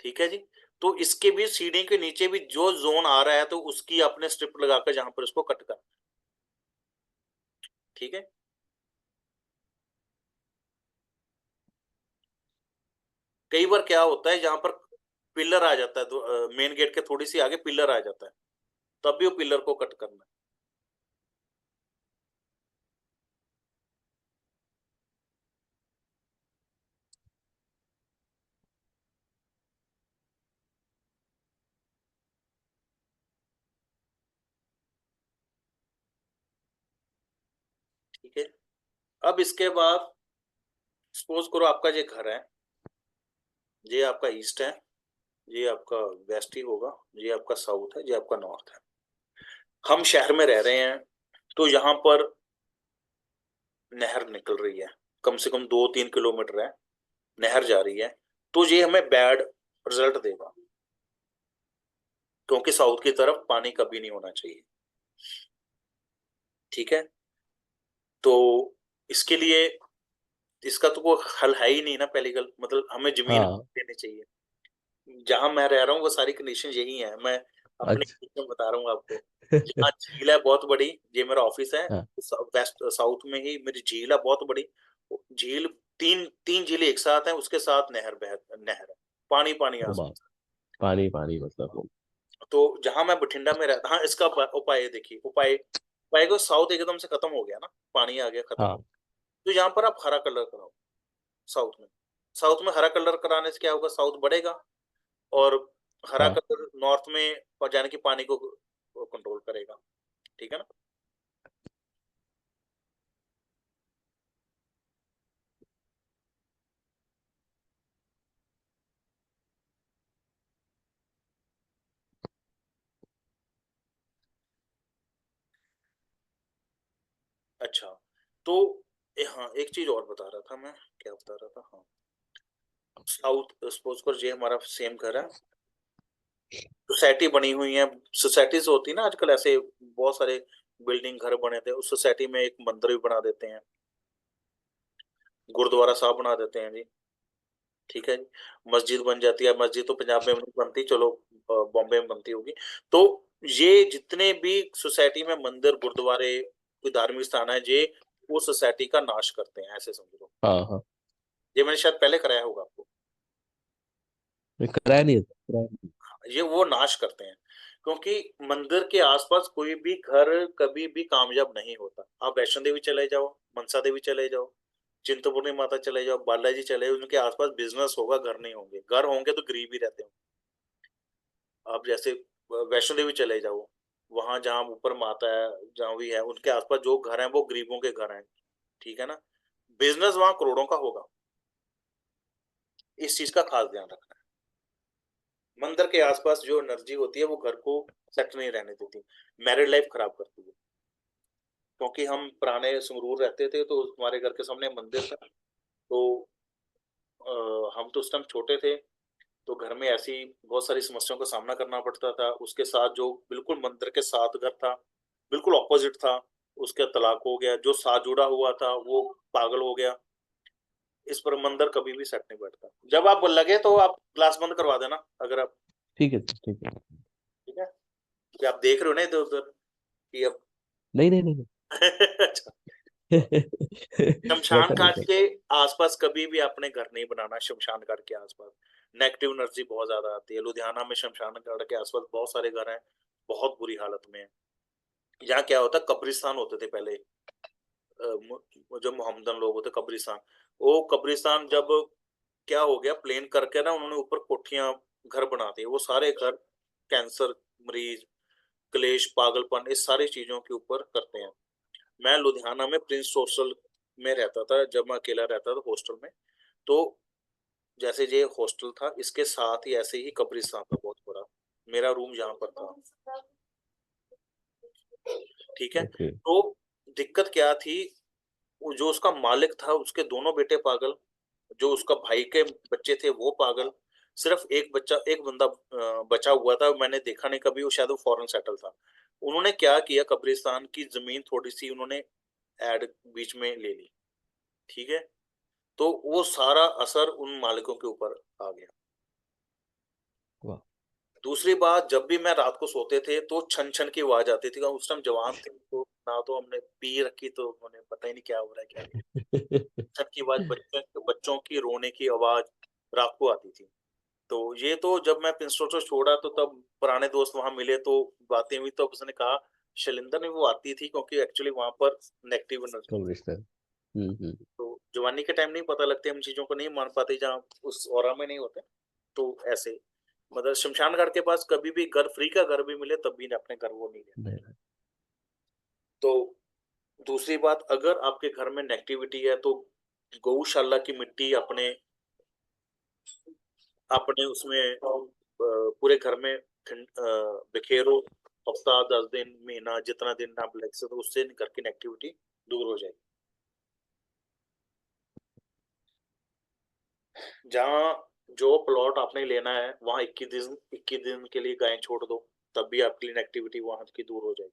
ठीक है जी। तो इसके भी सीढ़ी के नीचे भी जो जोन आ रहा है, तो उसकी आपने स्ट्रिप लगाकर जहां पर उसको कट करना। ठीक है। कई बार क्या होता है, जहां पर पिलर आ जाता है, तो मेन गेट के थोड़ी सी आगे पिलर आ जाता है, तब भी वो पिलर को कट करना है। ठीक है। अब इसके बाद सपोज करो आपका ये घर है, ये आपका ईस्ट है, ये आपका वेस्ट ही होगा, ये आपका साउथ है, ये आपका नॉर्थ है। हम शहर में रह रहे हैं, तो यहाँ पर नहर निकल रही है, कम से कम 2-3 किलोमीटर है, नहर जा रही है, तो ये हमें बैड रिजल्ट देगा, क्योंकि साउथ की तरफ पानी कभी नहीं होना चाहिए। ठीक है। तो इसके लिए इसका तो कोई हल है ही नहीं ना। पहली गल मतलब हमें जमीन हाँ। देनी चाहिए। जहां मैं रह रहा हूँ वो सारी कंडीशन यही है। मैं अपनी अच्छा। condition बता रहा हूँ आपको। यहाँ झील है बहुत बड़ी। ये मेरा ऑफिस है। हाँ। वेस्ट साउथ में ही मेरी झील है बहुत बड़ी। झील, तीन तीन झीलें एक साथ हैं, उसके साथ नहर है। पानी पानी ओ बाप, आसपास। पानी पानी मतलब वो। तो जहां मैं बठिंडा में रहता, हाँ इसका उपाय देखिए। उपाय को, साउथ एकदम से खत्म हो गया ना, पानी आ गया, खत्म हो हाँ। गया। तो यहाँ पर आप हरा कलर कराओ। साउथ में साउथ में हरा कलर कराने से क्या होगा, साउथ बढ़ेगा। और हरा हाँ। कलर नॉर्थ में जाने की पानी को कंट्रोल करेगा। ठीक है ना। अच्छा, तो हाँ एक चीज और बता रहा था मैं। क्या बता रहा था, हाँ। साउथ सपोज कर, ये हमारा सेम घर है। सोसाइटी बनी हुई है। सोसाइटीज होती है ना आजकल, ऐसे बहुत सारे बिल्डिंग घर बने थे, उस सोसाइटी में एक मंदिर भी बना देते हैं, गुरुद्वारा साहब बना देते हैं जी। ठीक है जी। मस्जिद बन जाती है। मस्जिद तो पंजाब में नहीं बनती, चलो बॉम्बे में बनती होगी। तो ये जितने भी सोसाइटी में मंदिर, गुरुद्वारे, कोई धार्मिक स्थान है, ये वो सोसाइटी का नाश करते हैं, ऐसे समझ लो। हाँ। हाँ। ये मैंने शायद पहले कराया होगा आपको। कराया नहीं है सर, कराया नहीं। ये वो नाश करते हैं। क्योंकि मंदिर के आसपास कोई भी घर कभी भी कामयाब नहीं होता। आप वैष्णो देवी चले जाओ, मनसा देवी चले जाओ, चिंतपूर्णी माता चले जाओ, बालाजी चले जाओ, उनके आसपास बिजनेस होगा, घर नहीं होंगे। घर होंगे तो गरीब ही रहते होंगे। आप जैसे वैष्णो देवी चले जाओ, वहां जहाँ ऊपर माता है, जहाँ भी है, उनके आसपास जो घर हैं वो गरीबों के घर हैं। ठीक है ना। बिजनेस वहां करोड़ों का होगा। इस चीज का खास ध्यान रखना है। मंदिर के आसपास जो एनर्जी होती है वो घर को सेट नहीं रहने देती, मैरिड लाइफ खराब करती है। क्योंकि हम पुराने संगरूर रहते थे, तो हमारे घर के सामने मंदिर था। तो हम तो उस टाइम छोटे थे, तो घर में ऐसी बहुत सारी समस्याओं का सामना करना पड़ता था। उसके साथ जो बिल्कुल मंदिर के साथ घर था, बिल्कुल ऑपोजिट था, उसका तलाक हो गया। जो साथ जुड़ा हुआ था वो पागल हो गया। इस पर मंदिर कभी भी सेट नहीं बैठता। जब आप लगे तो आप ग्लास बंद करवा देना, अगर आप। ठीक है सर, ठीक है। ठीक है, कि आप देख रहे हो ना इधर उधर, कि अब नहीं नहीं नहीं अच्छा। नहीं। शमशान वैसा नहीं घाट सर। के आसपास कभी भी आपने घर नहीं बनाना। शमशान घाट के आसपास नेगेटिव एनर्जी बहुत ज्यादा आती है। लुधियाना में शमशान घाट के आसपास बहुत सारे घर हैं, बहुत बुरी हालत में है। यहाँ क्या होता, कब्रिस्तान होते थे पहले। जो मोहम्मदन लोग होते, कब्रिस्तान। वो कब्रिस्तान जब क्या हो गया, प्लेन करके ना उन्होंने ऊपर कोठियां, घर बना दिए। वो सारे घर कैंसर मरीज, क्लेश, पागलपन, इस सारी चीजों के ऊपर करते हैं। मैं लुधियाना में प्रिंस हॉस्टल में रहता था, जब मैं अकेला रहता था हॉस्टल में। तो जैसे ये हॉस्टल था, इसके साथ ही ऐसे ही कब्रिस्तान था बहुत बड़ा। मेरा रूम यहाँ पर था। ठीक है। ओके। तो दिक्कत क्या थी, वो जो उसका मालिक था, उसके दोनों बेटे पागल, जो उसका भाई के बच्चे थे वो पागल। सिर्फ एक बंदा बचा हुआ था। मैंने देखा नहीं कभी, वो शायद वो फॉरेन सेटल था। उन्होंने क्या किया, कब्रिस्तान की जमीन थोड़ी सी उन्होंने ऐड बीच में ले ली। ठीक है। तो वो सारा असर उन मालिकों के ऊपर आ गया। वाह। दूसरी बात, जब भी मैं रात को सोते थे तो छन छन की आवाज आती थी। उस टाइम जवान थे, तो ना तो हमने पी रखी, तो उन्हें पता ही नहीं क्या हो रहा है क्या नहीं। छन की आवाज, बच्चों बच्चों की रोने की आवाज रात को आती थी। तो ये तो जब मैं प्रिंस छोड़ा, तो तब पुराने दोस्त वहां मिले, तो बातें हुई, तो उसने कहा शैलेंद्र ने वो आती थी, क्योंकि एक्चुअली वहां पर नेगेटिव एनर्जी। कब्रिस्तान। हम्म। तो जवानी के टाइम नहीं पता लगते, हम चीजों को नहीं मान पाते जहाँ उस ऑरा में नहीं होते। तो ऐसे मतलब शमशान घाट के पास कभी भी घर, फ्री का घर भी मिले तब भी अपने घर वो नहीं लेना। नहीं। तो दूसरी बात, अगर आपके घर में नेगेटिविटी है, तो गौशाला की मिट्टी अपने अपने उसमें पूरे घर में बिखेरो। हफ्ता, 10 दिन, महीना, जितना दिन आप लग सकते हो, उससे घर की नेगेटिविटी दूर हो जाएगी। जहाँ जो प्लॉट आपने लेना है, वहां 21 दिन के लिए गायें छोड़ दो, तब भी आपकी नेगेटिविटी वहां की दूर हो जाएगी।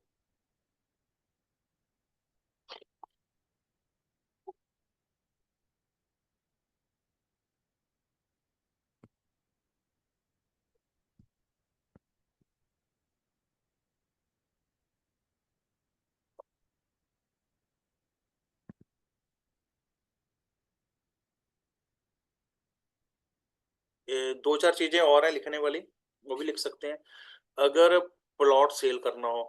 दो चार चीजें और हैं लिखने वाली, वो भी लिख सकते हैं। अगर प्लॉट सेल करना हो,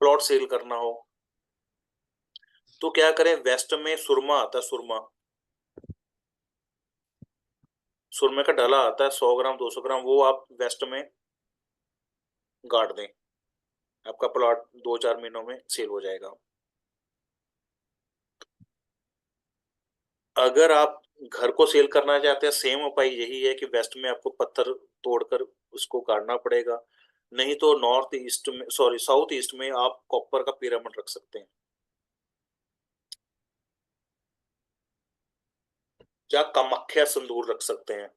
प्लॉट सेल करना हो तो क्या करें, वेस्ट में सुरमा आता है, सुरमा, सुरमे का ढला आता है 100 ग्राम 200 ग्राम, वो आप वेस्ट में गाड़ दें, आपका प्लॉट 2-4 महीनों में सेल हो जाएगा। अगर आप घर को सेल करना चाहते हैं, सेम उपाय यही है कि वेस्ट में आपको पत्थर तोड़कर उसको गाड़ना पड़ेगा, नहीं तो नॉर्थ ईस्ट में, सॉरी साउथ ईस्ट में आप कॉपर का पिरामिड रख सकते हैं, या कामाख्या सिंदूर रख सकते हैं।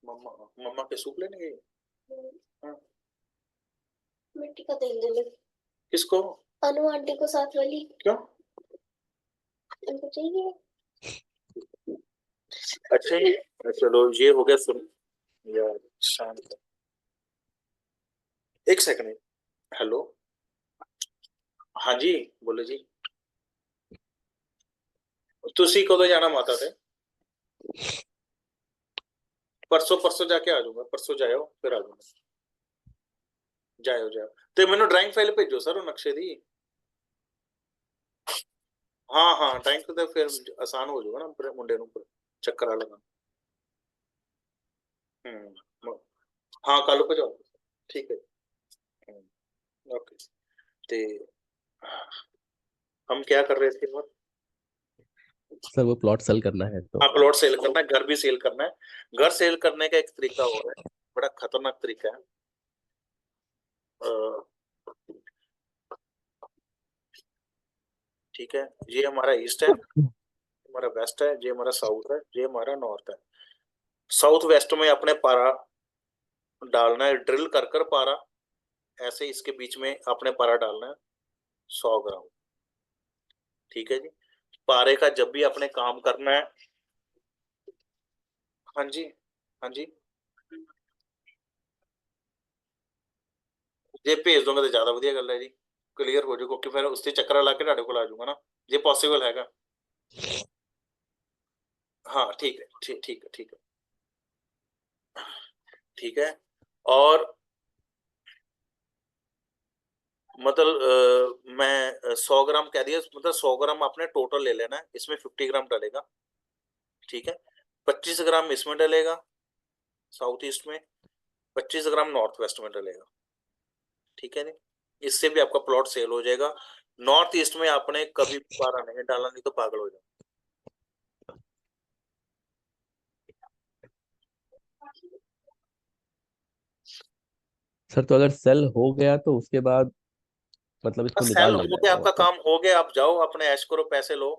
मम्मा, मम्मा के सूप लेने गई? हाँ। मिट्टी का तेल दे ले। किसको? अनु आंटी को, साथ वाली। क्यों? उनको चाहिए। अच्छा ही, चलो ये हो गया सुन यार, शांत। एक सेकंड। हेलो। हाँ जी, बोलो जी। तुसी कदों जाना माता ते? परसों, परसों जाके आ जाऊंगा, परसों जाओ फिर आ जाऊंगा। जाओ जाओ, ਤੇ ਮੈਨੂੰ ਡਰਾइंग ਫਾਈਲ ਭੇਜੋ ਸਰ ਉਹ ਨਕਸ਼ੇ ਦੀ। ਹਾਂ ਹਾਂ, ਡਰਾइंग ਤੇ ਫਿਰ ਆਸਾਨ ਹੋ ਜਾਊਗਾ ਨਾ ਮੁੰਡੇ ਨੂੰ ਚੱਕਰ ਆ ਲਗਾ। हाँ कल को जाओ, ठीक है। ओके। ते हम क्या कर रहे थे और? सर वो प्लॉट सेल करना है तो। हाँ, प्लॉट सेल करना है, घर भी सेल करना है। घर सेल करने का एक तरीका और है, बड़ा खतरनाक तरीका है। ठीक है, ये हमारा ईस्ट है, हमारा वेस्ट है, ये हमारा साउथ है, ये हमारा नॉर्थ है। साउथ वेस्ट में अपने पारा डालना है, ड्रिल कर कर पारा, ऐसे इसके बीच में अपने पारा डालना है 100 ग्राम। ठीक है जी। पारे का जब भी अपने काम करना है। हाँ जी, हाँ जी, ਜੇ ਭੇਜ ਦੋਗੇ ਤਾਂ ਜ਼ਿਆਦਾ ਵਧੀਆ ਗੱਲ ਹੈ ਜੀ, ਕਲੀਅਰ ਹੋ ਜਾਊ, ਕਿਉਂਕਿ ਫਿਰ ਉਸ ਤੇ ਚੱਕਰ ਲਾ ਕੇ ਤੁਹਾਡੇ ਕੋਲ ਆ ਜਾਊਗਾ ਨਾ, ਜੇ ਪੋਸੀबल हैगा। हाँ ठीक है, ठीक ठीक है, ठीक है, ठीक है। और मतलब मैं 100 ग्राम कह दिया, मतलब 100 ग्राम आपने टोटल ले लेना है, इसमें 50 ग्राम डलेगा। ठीक है, 25 ग्राम इसमें डलेगा साउथ ईस्ट में, 25 ग्राम नॉर्थ वेस्ट में डलेगा। ठीक है नी, इससे भी आपका प्लॉट सेल हो जाएगा। नॉर्थ ईस्ट में आपने कभी पारा नहीं डालना, नहीं तो पागल हो जाए। सर तो अगर सेल हो गया तो उसके बाद मतलब इसको सेल निकाल लिया हो गया, जाएगा आपका मतलब। काम हो गया, आप जाओ अपने ऐश करो, पैसे लो,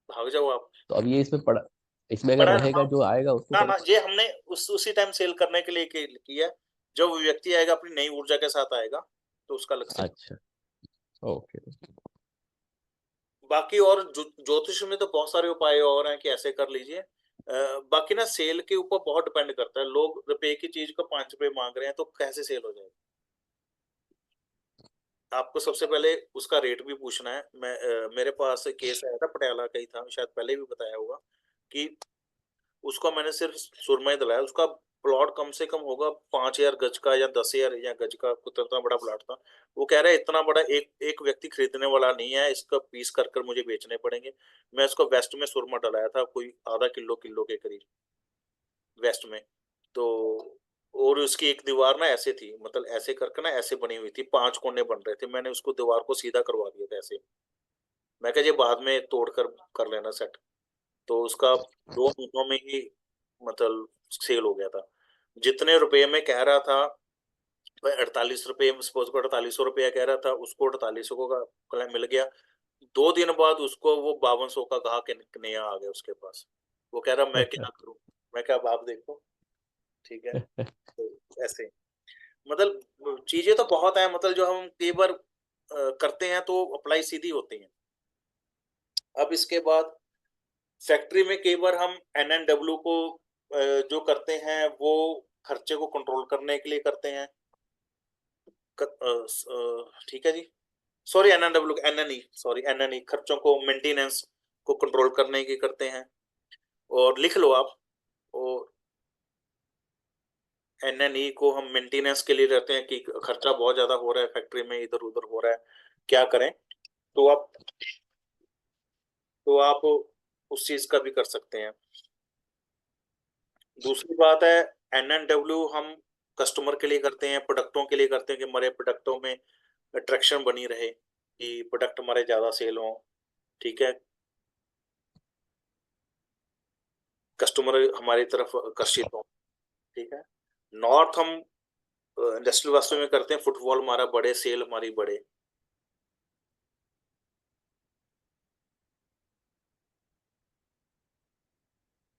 भाग जाओ आप। तो अब ये इसमें पड़ा, इसमें अगर पड़ा रहेगा हाँ, जो आएगा उसको ना कर। ना, ये हमने उसी टाइम सेल करने के लिए किया है। जब वो व्यक्ति आएगा अपनी नई ऊर्जा के साथ आएगा, तो उसका अलग से। अच्छा। ओके। बाकी और ज्योतिष में तो बहुत सारे उपाय और हैं कि ऐसे कर लीजिए। बाकी ना सेल के ऊपर बहुत डिपेंड करता है, लोग रुपए की चीज को 5 रुपए मांग रहे हैं तो कैसे सेल हो जाएगा। आपको सबसे पहले उसका रेट भी पूछना है। मेरे पास केस आया था, पटियाला का ही था, शायद पहले भी बताया होगा कि उसको मैंने सिर्फ सुरमई दिलाया, उसका प्लॉट कम से कम होगा 5,000 गज का या 10,000 या गज का, कुछ इतना बड़ा प्लॉट था। वो कह रहा है इतना बड़ा एक एक व्यक्ति खरीदने वाला नहीं है, इसका पीस कर कर मुझे बेचने पड़ेंगे। मैं उसको वेस्ट में सुरमा डलाया था, कोई आधा किलो किलो के करीब वेस्ट में। तो और उसकी एक दीवार ना ऐसे थी, मतलब ऐसे करके ना ऐसे बनी हुई थी, 5 कोने बन रहे थे, मैंने उसको दीवार को सीधा करवा दिया था ऐसे। मैं कहा ये बाद में तोड़ कर लेना सेट। तो उसका 2 महीनों में ही मतलब सेल हो गया था। जितने रुपए में कह रहा था, वह 48 रुपये, सपोज को 4800 रुपया कह रहा था, उसको 4800 का मिल गया। 2 दिन बाद उसको वो 5200 का ग्राहक नया आ गया उसके पास। वो कह रहा मैं क्या करूं। मैं क्या, अब आप देखो। ठीक है, तो ऐसे मतलब चीजें तो बहुत है, मतलब जो हम कई बार करते हैं तो अप्लाई सीधी होती हैं। अब इसके बाद फैक्ट्री में कई बार हम NNW को जो करते हैं वो खर्चे को कंट्रोल करने के लिए करते हैं। ठीक है जी। सॉरी, एनएनडब्ल्यू, एनएनई, सॉरी एनएनई खर्चों को, मेंटेनेंस को कंट्रोल करने की करते हैं। और लिख लो आप। और एनएनई को हम मेंटेनेंस के लिए रहते हैं कि खर्चा बहुत ज्यादा हो रहा है फैक्ट्री में, इधर उधर हो रहा है, क्या करें। तो आप उस चीज का भी कर सकते हैं। दूसरी बात है, एनएनडब्ल्यू हम कस्टमर के लिए करते हैं, प्रोडक्टों के लिए करते हैं कि हमारे प्रोडक्टों में अट्रैक्शन बनी रहे, कि प्रोडक्ट हमारे ज्यादा सेल हो। ठीक है, कस्टमर हमारी तरफ आकर्षित हो। ठीक है। नॉर्थ हम इंडस्ट्रियल वास्तव में करते हैं, फुटफॉल हमारा बढ़े, सेल हमारी बढ़े।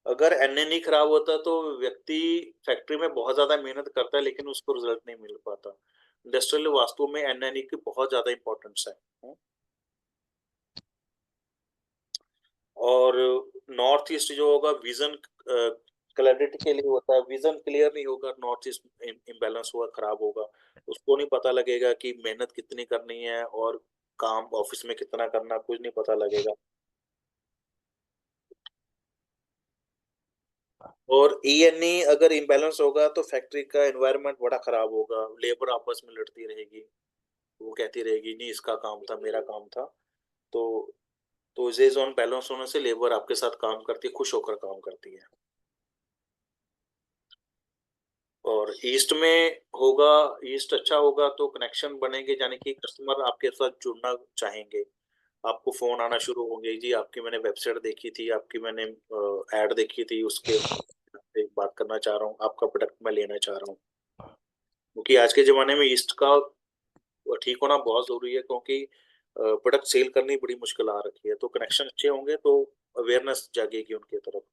अगर एनएनई खराब होता तो व्यक्ति फैक्ट्री में बहुत ज्यादा मेहनत करता है लेकिन उसको रिजल्ट नहीं मिल पाता। इंडस्ट्रियल वास्तु में एनएनई की बहुत ज्यादा इंपॉर्टेंस है। और नॉर्थ ईस्ट जो होगा, विजन क्लैरिटी के लिए होता है। विजन क्लियर नहीं होगा, नॉर्थ ईस्ट इम्बैलेंस हुआ, खराब होगा। उसको नहीं पता लगेगा कि मेहनत कितनी करनी है और काम ऑफिस में कितना करना, कुछ नहीं पता लगेगा। और ईएनई अगर इम्बैलेंस होगा तो फैक्ट्री का एनवायरनमेंट बड़ा खराब होगा, लेबर आपस में लड़ती रहेगी, वो कहती रहेगी नहीं इसका काम था, मेरा काम था। तो ये जोन बैलेंस होने से लेबर आपके साथ काम करती है, खुश होकर काम करती है। और ईस्ट में होगा, ईस्ट अच्छा होगा तो कनेक्शन बनेंगे, यानी कि कस्टमर आपके साथ जुड़ना चाहेंगे। आपको फोन आना शुरू होंगे, जी आपकी मैंने वेबसाइट देखी थी, आपकी मैंने ऐड देखी थी, उसके एक बात करना चाह रहा हूँ, आपका प्रोडक्ट मैं लेना चाह रहा हूँ। क्योंकि आज के जमाने में ईस्ट का ठीक होना बहुत जरूरी है, क्योंकि प्रोडक्ट सेल करनी बड़ी मुश्किल आ रखी है। तो कनेक्शन अच्छे होंगे तो अवेयरनेस जागेगी उनके तरफ।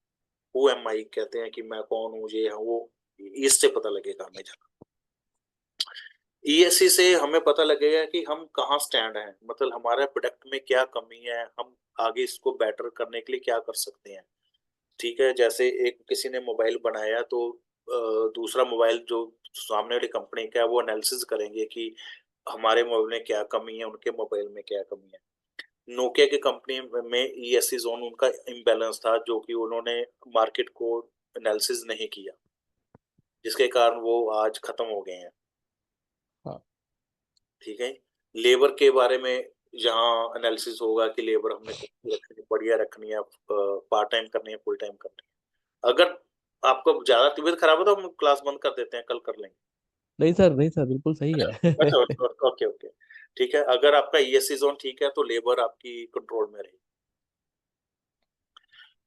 हु एम आई कहते हैं कि मैं कौन हूँ, ये वो ईस्ट से पता लगेगा हमें। ईएससी से हमें पता लगेगा कि हम कहाँ स्टैंड हैं, मतलब हमारे प्रोडक्ट में क्या कमी है, हम आगे इसको बेटर करने के लिए क्या कर सकते हैं। ठीक है, जैसे एक किसी ने मोबाइल बनाया तो दूसरा मोबाइल जो सामने वाली कंपनी का है वो एनालिसिस करेंगे कि हमारे मोबाइल में क्या कमी है, उनके मोबाइल में क्या कमी है। नोकिया की कंपनी में ईएससी जोन उनका इम्बैलेंस था, जो कि उन्होंने मार्केट को एनालिसिस नहीं किया, जिसके कारण वो आज खत्म हो गए हैं। हाँ। ठीक है। लेबर के बारे में जहाँ एनालिसिस होगा कि लेबर हमने कितनी रखनी, बढ़िया रखनी है, पार्ट टाइम करनी है, फुल टाइम करनी है। अगर आपको ज्यादा तबीयत खराब हो तो हम क्लास बंद कर देते हैं, कल कर लेंगे। नहीं सर बिल्कुल सही अच्छा है। अच्छा, ओके ओके। ठीक है, अगर आपका ईएससी जोन ठीक है तो लेबर आपकी कंट्रोल में रहेगी।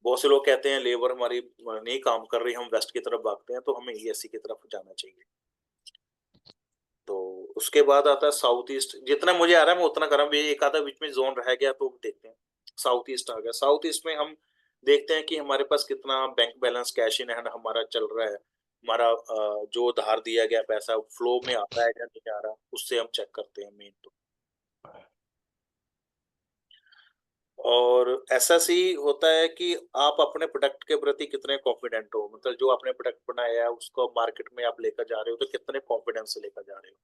बहुत से लोग कहते हैं लेबर हमारी नहीं काम कर रही, हम वेस्ट की तरफ भागते हैं, तो हमें ईएससी की तरफ जाना चाहिए। तो उसके बाद आता है साउथ ईस्ट। जितना मुझे आ रहा है मैं उतना कर रहा हूँ, एक आधा बीच में जोन रह गया तो देखते हैं। साउथ ईस्ट आ गया। साउथ ईस्ट में हम देखते हैं कि हमारे पास कितना bank balance, cash in hand हमारा चल रहा है। हमारा जो उधार दिया गया पैसा फ्लो में आ रहा है या नहीं आ रहा, उससे हम चेक करते हैं मेन तो। और ऐसा सी होता है कि आप अपने प्रोडक्ट के प्रति कितने कॉन्फिडेंट हो, मतलब जो आपने प्रोडक्ट बनाया है उसको मार्केट में आप लेकर जा रहे हो तो कितने कॉन्फिडेंस से लेकर जा रहे हो।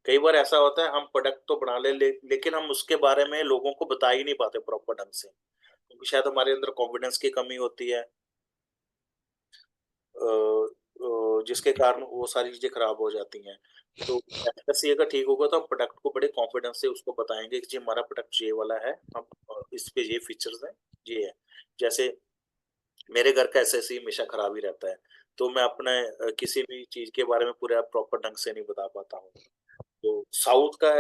कई बार ऐसा होता है हम प्रोडक्ट तो बना लेकिन हम उसके बारे में लोगों को बता ही नहीं पाते प्रॉपर ढंग से, क्योंकि शायद हमारे अंदर कॉन्फिडेंस की कमी होती है, जिसके कारण वो सारी चीजें खराब हो जाती हैं। तो एफएससी अगर ठीक होगा तो हम प्रोडक्ट को बड़े कॉन्फिडेंस से उसको बताएंगे कि जी हमारा प्रोडक्ट ये वाला है, हम इस पे ये फीचर्स हैं, ये है। जैसे मेरे घर का एसएससी हमेशा खराब ही रहता है, तो मैं अपने किसी भी चीज के बारे में पूरा प्रॉपर ढंग से नहीं बता पाता हूँ। तो साउथ का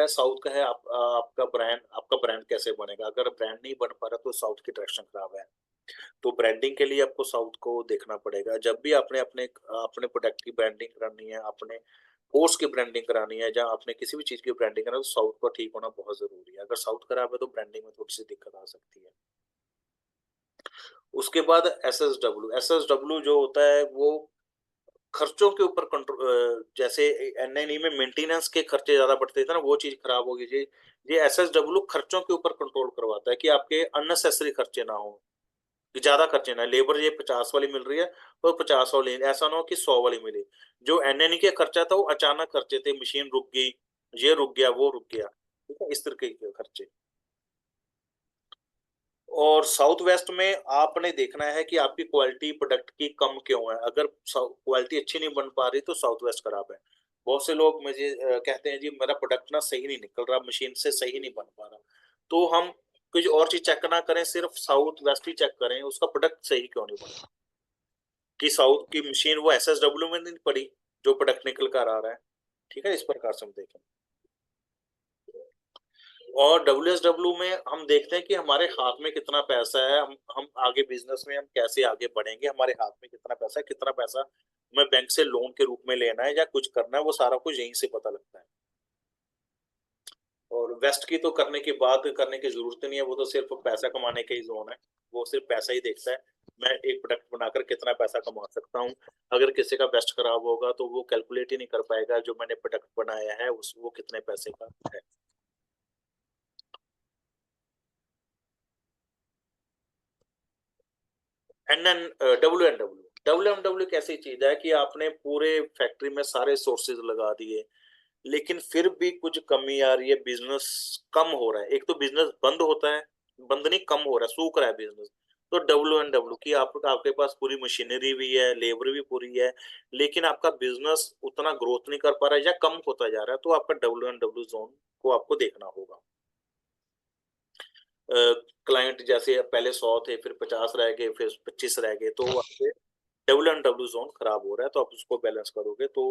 है आपका ब्रांड कैसे बनेगा। अगर ब्रांड नहीं बन पा रहा तो साउथ की डायरेक्शन खराब है। तो ब्रांडिंग के लिए आपको साउथ को देखना पड़ेगा। जब भी आपने अपने अपने प्रोडक्ट की ब्रांडिंग करानी है, अपने कोर्स की ब्रांडिंग करानी है, जहाँ आपने किसी भी चीज की ब्रांडिंग करानी है, तो साउथ का ठीक होना बहुत जरूरी है। अगर साउथ खराब है तो ब्रांडिंग में थोड़ी सी दिक्कत आ सकती है। उसके बाद एस एस डब्ल्यू जो होता है वो खर्चों के ऊपर कंट्रोल, जैसे एनएनई में मेंटेनेंस के खर्चे ज्यादा बढ़ते थे ना, वो चीज खराब होगी जी। ये एसएसडब्ल्यू खर्चों के ऊपर कंट्रोल करवाता है कि आपके अननेसेसरी खर्चे ना हो। ज्यादा खर्चे ना, लेबर ये 50 वाली मिल रही है तो 50 वाली, ऐसा ना हो कि 100 वाली मिले। जो एनएन के खर्चा था वो अचानक खर्चे थे, मशीन रुक गई, ये रुक गया, वो रुक गया, ठीक है, इस तरह के खर्चे। और साउथ वेस्ट में आपने देखना है कि आपकी क्वालिटी प्रोडक्ट की कम क्यों है। अगर क्वालिटी अच्छी नहीं बन पा रही तो साउथ वेस्ट खराब है। बहुत से लोग मुझे कहते हैं जी मेरा प्रोडक्ट ना सही नहीं निकल रहा, मशीन से सही नहीं बन पा रहा। तो हम कुछ और चीज चेक ना करें, सिर्फ साउथ वेस्ट ही चेक करें, उसका प्रोडक्ट सही क्यों नहीं बन रहा, कि साउथ की मशीन वो एसएसडब्ल्यू में नहीं पड़ी जो प्रोडक्ट निकल कर आ रहा है। ठीक है, इस प्रकार से हम देखें। और डब्ल्यूएसडब्ल्यू में हम देखते हैं कि हमारे हाथ में कितना पैसा है, हम आगे बिजनेस में हम कैसे आगे बढ़ेंगे, हमारे हाथ में कितना पैसा है, कितना पैसा हमें बैंक से लोन के रूप में लेना है या कुछ करना है, वो सारा कुछ यहीं से पता लगता है। और वेस्ट की तो करने की बात करने की जरूरत नहीं है, वो तो सिर्फ पैसा कमाने का ही जोन है। वो सिर्फ पैसा ही देखता है, मैं एक प्रोडक्ट बनाकर कितना पैसा कमा सकता हूँ। अगर किसी का वेस्ट खराब होगा तो वो कैलकुलेट ही नहीं कर पाएगा जो मैंने प्रोडक्ट बनाया है उस वो कितने पैसे का है। N N W N W कैसी चीज है कि आपने पूरे फैक्ट्री में सारे सोर्सेज लगा दिए, लेकिन फिर भी कुछ कमी आ रही है, बिजनेस कम हो रहा है। एक तो बिजनेस बंद होता है, बंद नहीं कम हो रहा है, सूख रहा है बिजनेस। तो डब्ल्यू की आपके पास पूरी मशीनरी भी है, लेबर भी पूरी है, लेकिन आपका बिजनेस उतना ग्रोथ नहीं कर पा रहा है या कम होता जा रहा है, तो आपका डब्ल्यू जोन को आपको देखना होगा। क्लाइंट जैसे पहले 100 थे, फिर 50 रह गए, फिर 25 रह गए, तो आपके डब्ल्यू जोन खराब हो रहा है, तो आप उसको बैलेंस करोगे तो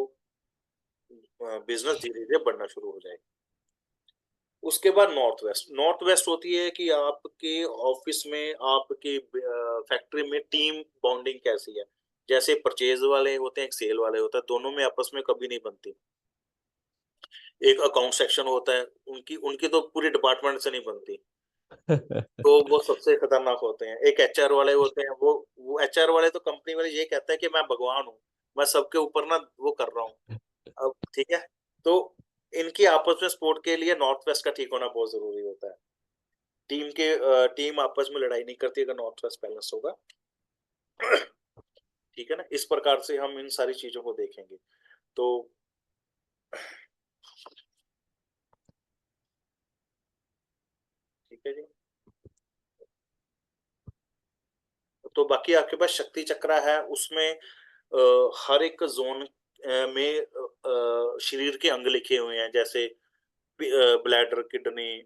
बिजनेस धीरे धीरे बढ़ना शुरू हो जाएगा। उसके बाद नॉर्थ वेस्ट होती है कि आपके ऑफिस में, आपके फैक्ट्री में टीम बॉन्डिंग कैसी है। जैसे परचेज वाले होते हैं, एक सेल वाले होता है, दोनों में आपस में कभी नहीं बनती। एक अकाउंट सेक्शन होता है, उनकी उनकी तो पूरी डिपार्टमेंट से नहीं बनती, तो वो सबसे खतरनाक होते हैं। एक एचआर वाले होते हैं, वो एचआर वाले तो कंपनी वाले ये कहते हैं कि मैं भगवान हूँ, मैं सबके ऊपर ना वो कर रहा हूँ। अब ठीक है, तो इनकी आपस में सपोर्ट के लिए नॉर्थ वेस्ट का ठीक होना बहुत जरूरी होता है। टीम आपस में लड़ाई नहीं करती अगर नॉर्थ वेस्ट बैलेंस होगा। ठीक है ना, इस प्रकार से हम इन सारी चीजों को देखेंगे। तो ठीक है जी। तो बाकी आपके पास शक्ति चक्रा है, उसमें हर एक जोन में शरीर के अंग लिखे हुए हैं, जैसे ब्लैडर, किडनी,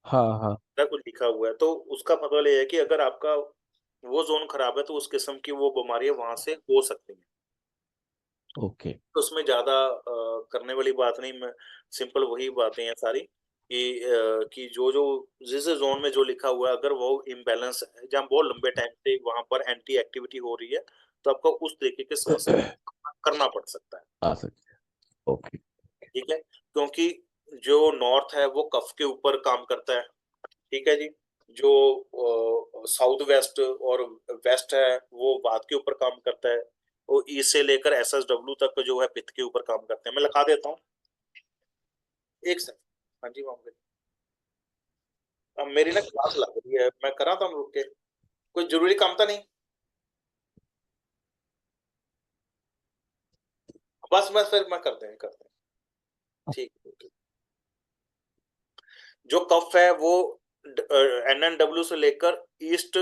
हाँ हाँ। कुछ लिखा हुआ है। तो उसका मतलब ये है कि अगर आपका वो जोन खराब है तो उस किस्म की वो बीमारियां वहां से हो सकती हैं। ओके। तो उसमें ज्यादा करने वाली बात नहीं, मैं सिंपल वही बातें हैं सारी कि जो जो जिस जोन में जो लिखा हुआ है, अगर वो इम्बैलेंस है जहाँ बहुत लंबे टाइम से वहां पर एंटी एक्टिविटी हो रही है, तो आपको उस तरीके की समस्या करना पड़ सकता है। आ सकते हैं। ओके। ठीक है, क्योंकि जो नॉर्थ है वो कफ के ऊपर काम करता है। ठीक है जी। जो साउथ वेस्ट और वेस्ट है वो वात के ऊपर काम करता है। वो ई से लेकर एस एस डब्ल्यू तक जो है पित्त के ऊपर काम करते हैं। मैं लिखा देता हूँ, एक सेकंड। हाँ जी मामले, अब मेरी ना क्लास लग रही है, मैं करा था रुक के, कोई जरूरी काम था नहीं, बस बस फिर मैं करते हैं। ठीक है। जो कफ है वो एन एन डब्ल्यू से लेकर ईस्ट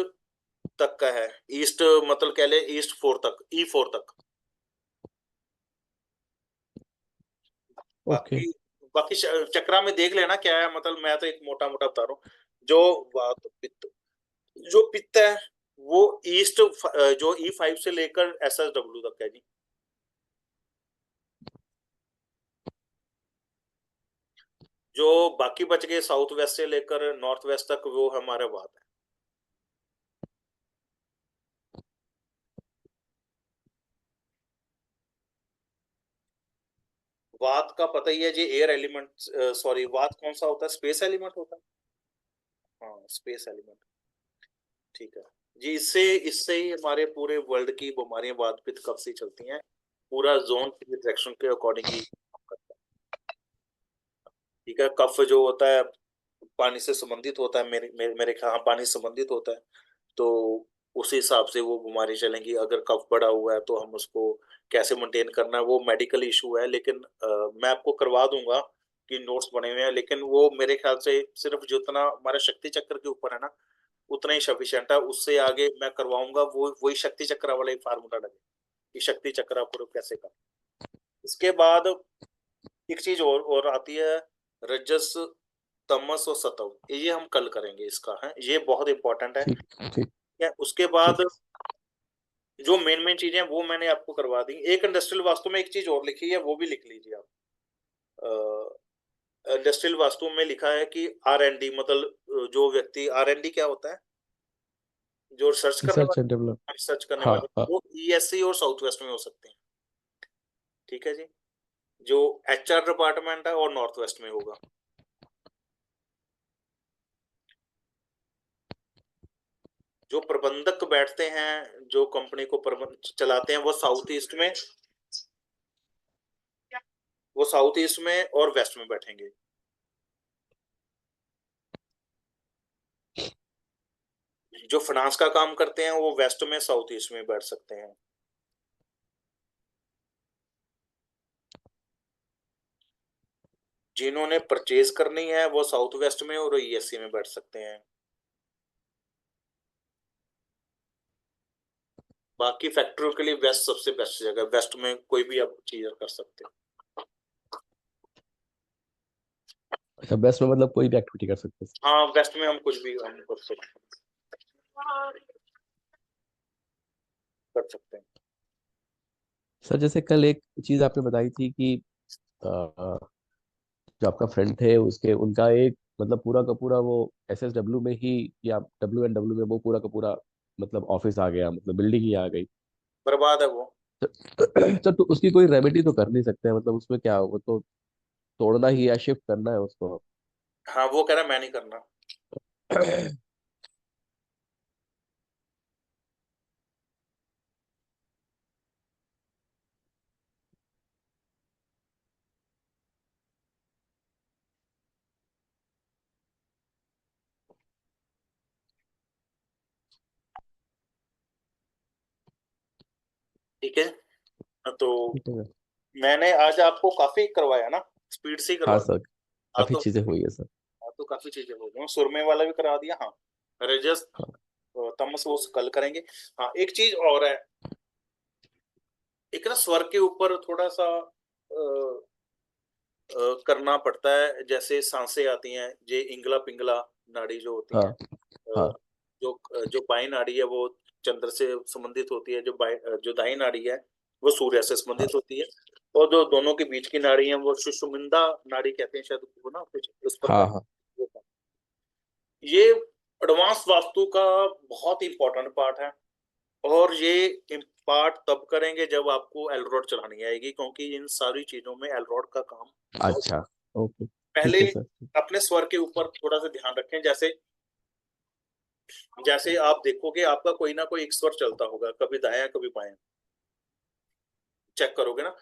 तक का है। ईस्ट मतलब कह ले ईस्ट फोर तक, ई फोर तक। ओके। बाकी बाकी चक्रा में देख लेना क्या है, मतलब मैं तो एक मोटा मोटा बता रहा हूँ। जो वात पित्त, जो पित्त है वो ईस्ट, जो E5 से लेकर SSW तक है जी। जो बाकी बच गए साउथ वेस्ट से लेकर नॉर्थ वेस्ट तक वो हमारे वात है। वात का पता ही है जी, एयर एलिमेंट, सॉरी, वात कौन सा होता है, स्पेस एलिमेंट होता है। हाँ, स्पेस एलिमेंट। ठीक है जी। इससे इससे ही हमारे पूरे वर्ल्ड की बीमारियां वात पित्त कफ से चलती हैं। पूरा जोन डायरेक्शन के अकॉर्डिंग ही काम करता है। ठीक है, कफ जो होता है पानी से संबंधित होता है, मेरे मेरे मेरे ख्याल, हाँ, पानी से संबंधित होता है। तो उसी हिसाब से वो बीमारी चलेंगी। अगर कफ बढ़ा हुआ है तो हम उसको कैसे मेंटेन करना है, वो मेडिकल इशू है, लेकिन मैं आपको करवा दूंगा कि नोट्स बने हुए हैं, लेकिन वो मेरे ख्याल से सिर्फ जितना हमारे शक्ति चक्र के ऊपर है ना, उतना ही सफिशिएंट है। उससे आगे मैं करवाऊंगा, वो वही शक्ति चक्र वाला ही फार्मूला लगे कि शक्ति चक्र आपको कैसे करना। इसके बाद एक चीज और आती है, रजस, तमस और सत्व। ये हम कल करेंगे इसका, है ये बहुत इंपॉर्टेंट है। ठीक ठीक या उसके ठीक बाद है। जो मेन मेन चीजें हैं वो मैंने आपको करवा दी। एक इंडस्ट्रियल वास्तु में एक चीज और लिखी है, वो भी लिख लीजिए आप। इंडस्ट्रियल वास्तु में लिखा है कि R&D, मतलब जो व्यक्ति, R&D क्या होता है, जो रिसर्च करने रिसर्च एंड डेवलप। वाले, रिसर्च करने हाँ वाले, हाँ। वो ESC और साउथ वेस्ट में हो सकते हैं। ठीक है जी। जो HR डिपार्टमेंट है और नॉर्थ वेस्ट में होगा। जो प्रबंधक बैठते हैं, जो कंपनी को प्रबंध चलाते हैं, वो साउथ ईस्ट में, वो साउथ ईस्ट में और वेस्ट में बैठेंगे। जो फाइनेंस का काम करते हैं वो वेस्ट में, साउथ ईस्ट में बैठ सकते हैं। जिन्होंने परचेज करनी है वो साउथ वेस्ट में और ESC में बैठ सकते हैं। बाकी फैक्ट्रियों के लिए वेस्ट सबसे बेस्ट जगह, वेस्ट में कोई भी आप चीज कर सकते हो। अच्छा, बेस्ट में मतलब कोई भी एक्टिविटी कर सकते हैं। हाँ, वेस्ट में हम कुछ भी हम कर सकते हैं। सर जैसे कल एक चीज आपने बताई थी कि जो आपका फ्रेंड थे उसके उनका एक मतलब पूरा का पूरा वो SSW में ही, या WNW में वो पूरा का पूरा मतलब ऑफिस आ गया, मतलब बिल्डिंग ही आ गई। बर्बाद है वो। तो उसकी कोई रेमेडी तो कर नहीं सकते हैं, मतलब उसमें क्या, वो तो तोड़ना ही या शिफ्ट करना है उसको। हाँ, वो कह रहा है मैं नहीं करना। ठीक है, तो ठीक है। मैंने आज आपको काफी करवाया ना, स्पीड से ही हाँ करवाया। सर, हाँ काफी तो, चीजें हुई है सर। हाँ तो काफी चीजें हो गई, सुरमे वाला भी करा दिया। हाँ, रजस, हाँ तमस वो कल करेंगे। हाँ, एक चीज और है, एक ना स्वर के ऊपर थोड़ा सा करना पड़ता है। जैसे सांसें आती हैं, ये इंगला पिंगला नाड़ी जो होती है, हाँ हाँ जो बाई नाड़ी है वो चंद्र से संबंधित होती है, जो दाई नाड़ी है वो सूर्य से हाँ संबंधित होती है, और जो दोनों के बीच की नाड़ी है वो सुषुम्ना नाड़ी कहते हैं शायद, वो ना कुछ उस हाँ प्रकार। हाँ। ये एडवांस वास्तु का बहुत इंपॉर्टेंट पार्ट है, और ये पार्ट तब करेंगे जब आपको एलरोड चलानी आएगी, क्योंकि इन सारी चीजों में एलरोड का काम बहुत। अच्छा, ओके, पहले ठीक है सर। अपने स्वर के ऊपर थोड़ा सा ध्यान रखें। जैसे जैसे आप देखोगे आपका कोई ना कोई एक स्वर चलता होगा, कभी दायां कभी बायां, चेक करोगे ना,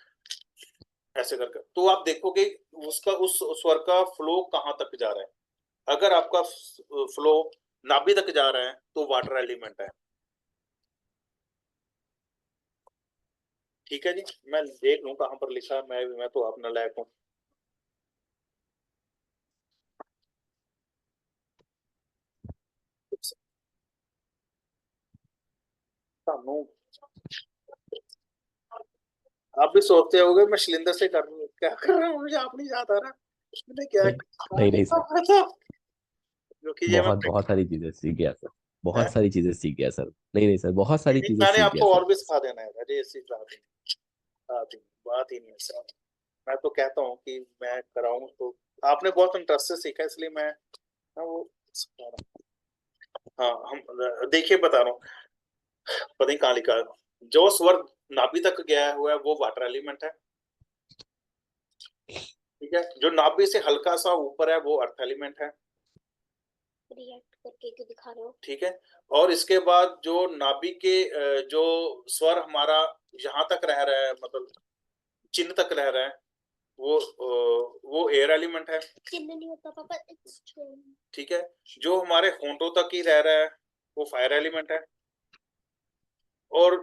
ऐसे करके तो आप देखोगे उसका, उस स्वर का फ्लो कहाँ तक जा रहा है। अगर आपका फ्लो नाभि तक जा रहा है तो वाटर एलिमेंट है। ठीक है जी, मैं देख लूं कहाँ पर लिखा है, मैं तो आप नालायक हूँ। ਤੁਹਾਨੂੰ आप भी सोचते होगे मैं शैलेंद्र से कर क्या कर रहा हूँ, मुझे आप नहीं याद आ रहा मैंने क्या नहीं नहीं नहीं सर, कहा था, क्योंकि ये मैं बहुत बहुत सारी चीजें सीख गया सर, है? बहुत सारी चीजें सीख गया सर। नहीं नहीं सर, बहुत सारी चीजें मैंने सीख गया आपको सर। और भी सिखा देना है, अरे ऐसी बात ही नहीं है सर। मैं तो कहता हूँ कि मैं कराऊं तो आपने बहुत इंटरेस्ट से सीखा, इसलिए मैं वो सिखा रहा हूँ। हाँ, हम देखिए बता रहा हूँ, पता नहीं कहाँ लिखा है। जो स्वर नाभि तक गया हुआ है वो वाटर एलिमेंट है। ठीक है, जो नाभि से हल्का सा ऊपर है वो अर्थ एलिमेंट है। रिएक्ट करके क्यों दिखा रहे हो? ठीक है, और इसके बाद जो नाभि के जो स्वर हमारा यहाँ तक रह रहा है, मतलब चिन्ह तक रह रहा है, वो एयर एलिमेंट है। चिन्ह नहीं होता पापा, ठीक है, जो हमारे होंठों तक ही रह रहा है वो फायर एलिमेंट है। और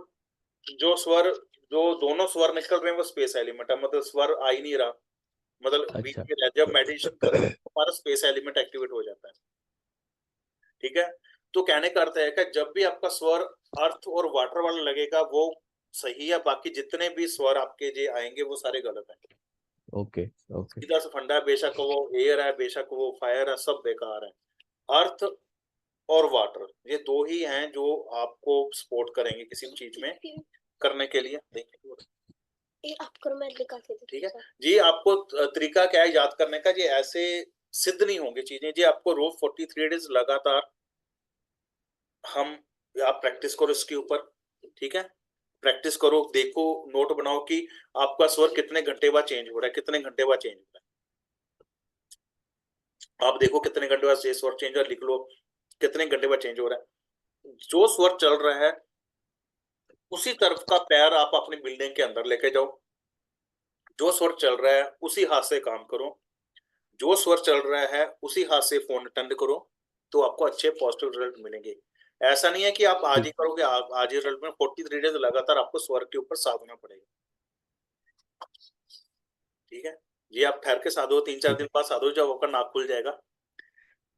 जो स्वर, जो दोनों स्वर निकल रहे हैं वो स्पेस एलिमेंट है, मतलब स्वर आ ही नहीं रहा, मतलब बीच अच्छा। में जब मेडिटेशन करें तो हमारा स्पेस एलिमेंट एक्टिवेट हो जाता है। ठीक है। तो कहने का अर्थ है कि जब भी आपका स्वर अर्थ और वाटर वाला लगेगा वो सही है, बाकी जितने भी स्वर आपके जो आएंगे वो सारे गलत हैं। Okay okay. सीधा सा फंडा है, बेशक वो एयर है, बेशक वो फायर है, सब बेकार है। अर्थ और वाटर ये दो ही हैं जो आपको सपोर्ट करेंगे किसी भी चीज में करने के लिए। देखिए ये आप करो, मैं लिखा के देती हूँ। ठीक है जी, आपको तरीका क्या है याद करने का, जी ऐसे सिद्ध नहीं होंगी चीजें जी, आपको रोज 43 डेज लगातार हम, आप प्रैक्टिस करो इसके ऊपर। ठीक है, प्रैक्टिस करो, देखो, नोट बनाओ कि आपका स्वर कितने घंटे बाद चेंज हो रहा है, कितने घंटे बाद चेंज हो रहा है। आप देखो कितने घंटे बाद ये स्वर चेंज हो रहा है, लिख लो कितने घंटे बाद चेंज हो रहा है। जो स्वर चल रहा है उसी तरफ का पैर आप अपनी बिल्डिंग के अंदर लेके जाओ, जो स्वर चल रहा है उसी हाथ से काम करो, जो स्वर चल रहा है उसी हाथ से फोन अटेंड करो, तो आपको अच्छे पॉजिटिव रिजल्ट मिलेंगे। ऐसा नहीं है कि आप आज ही ठीक। करोगे, आप आज ही रिजल्ट में 43 डेज लगातार आपको स्वर के ऊपर साधना पड़ेगा। ठीक है, ये आप ठहर के साधो, 3-4 दिन ठीक बाद साधो, जब आपका नाक खुल जाएगा।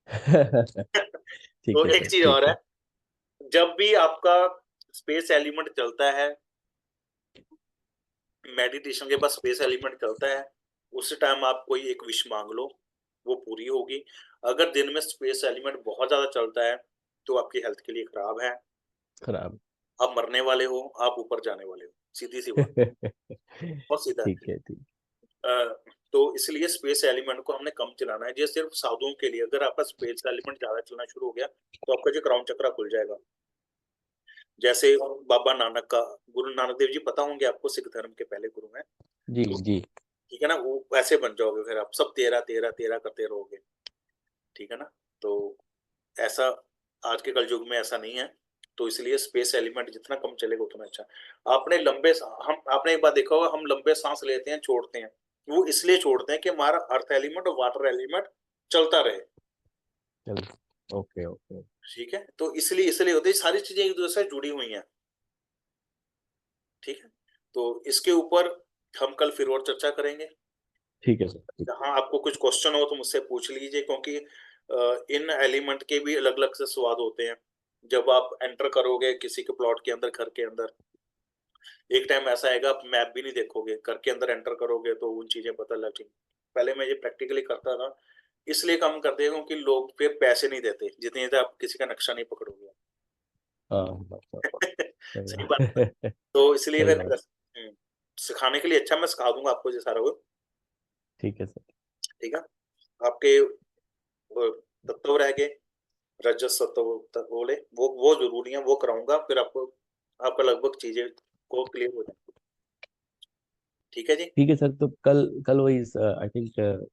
है। ठीक तो है एक सर, चीज ठीक और है, है। जब भी आपका स्पेस एलिमेंट चलता है, मेडिटेशन के बाद स्पेस एलिमेंट चलता है, उस टाइम आप कोई एक विश मांग लो, वो पूरी होगी। अगर दिन में स्पेस एलिमेंट बहुत ज्यादा चलता है तो आपकी हेल्थ के लिए खराब है, खराब। आप मरने वाले हो, आप ऊपर जाने वाले हो, सीधी सी बात, बहुत सीधा ठीक है, ठीक। है। तो इसलिए स्पेस एलिमेंट को हमने कम चलाना है, ये सिर्फ साधुओं के लिए। अगर आपका स्पेस एलिमेंट ज्यादा चलना शुरू हो गया तो आपका जो क्राउन चक्रा खुल जाएगा। जैसे बाबा नानक का, गुरु नानक देव जी पता होंगे आपको, सिख धर्म के पहले गुरु हैं। जी तो जी। ठीक है ना, वो वैसे बन जाओगे, फिर आप सब तेरा तेरा तेरा करते रहोगे। ठीक है ना, तो ऐसा आज के कल युग में ऐसा नहीं है। तो इसलिए स्पेस एलिमेंट जितना कम चलेगा उतना अच्छा। आपने लंबे, हम आपने एक बार देखा होगा, हम लंबे सांस लेते हैं छोड़ते हैं, वो इसलिए छोड़ते हैं कि हमारा अर्थ एलिमेंट और वाटर एलिमेंट चलता रहे। चलो। Okay okay. ठीक है, तो इसलिए इसलिए होते हैं, सारी चीजें एक दूसरे से जुड़ी हुई हैं। ठीक है, तो इसके ऊपर हम कल फिर और चर्चा करेंगे। ठीक है सर, ठीक। हाँ, आपको कुछ क्वेश्चन हो तो मुझसे पूछ लीजिए, क्योंकि इन एलिमेंट के भी अलग अलग से स्वाद होते हैं। जब आप एंटर करोगे किसी के प्लॉट के अंदर, घर के अंदर, एक टाइम ऐसा आएगा आप मैप भी नहीं देखोगे, घर के अंदर एंटर करोगे तो उन चीजें पता लग जाएंगी। पहले मैं ये प्रैक्टिकली करता था, इसलिए कम करते हैं क्योंकि लोग फिर पैसे नहीं देते जितनी देर आप किसी का नक्शा नहीं पकड़ोगे। हाँ हाँ, हाँ, हाँ, सही सही बात है। बात। तो इसलिए सही फिर बात। सिखाने के लिए अच्छा, मैं सिखा दूंगा आपको ये सारा वो। ठीक है सर। ठीक है, आपके तत्व रह गए, रजस सत्व बोले, वो जरूरी है, वो कराऊंगा, फिर आपको आपका लगभग चीजें को क्लियर हो जाएगी। ठीक है जी। ठीक है सर, तो कल कल वही आई थिंक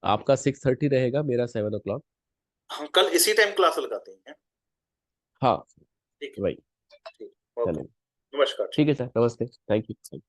आपका 6:30 रहेगा, मेरा 7 o'clock। हम कल इसी टाइम क्लास लगाते हैं। हाँ। ठीक वही। है, ठीक, ओके, चलो। नमस्कार। ठीक है सर, नमस्ते, थैंक यू।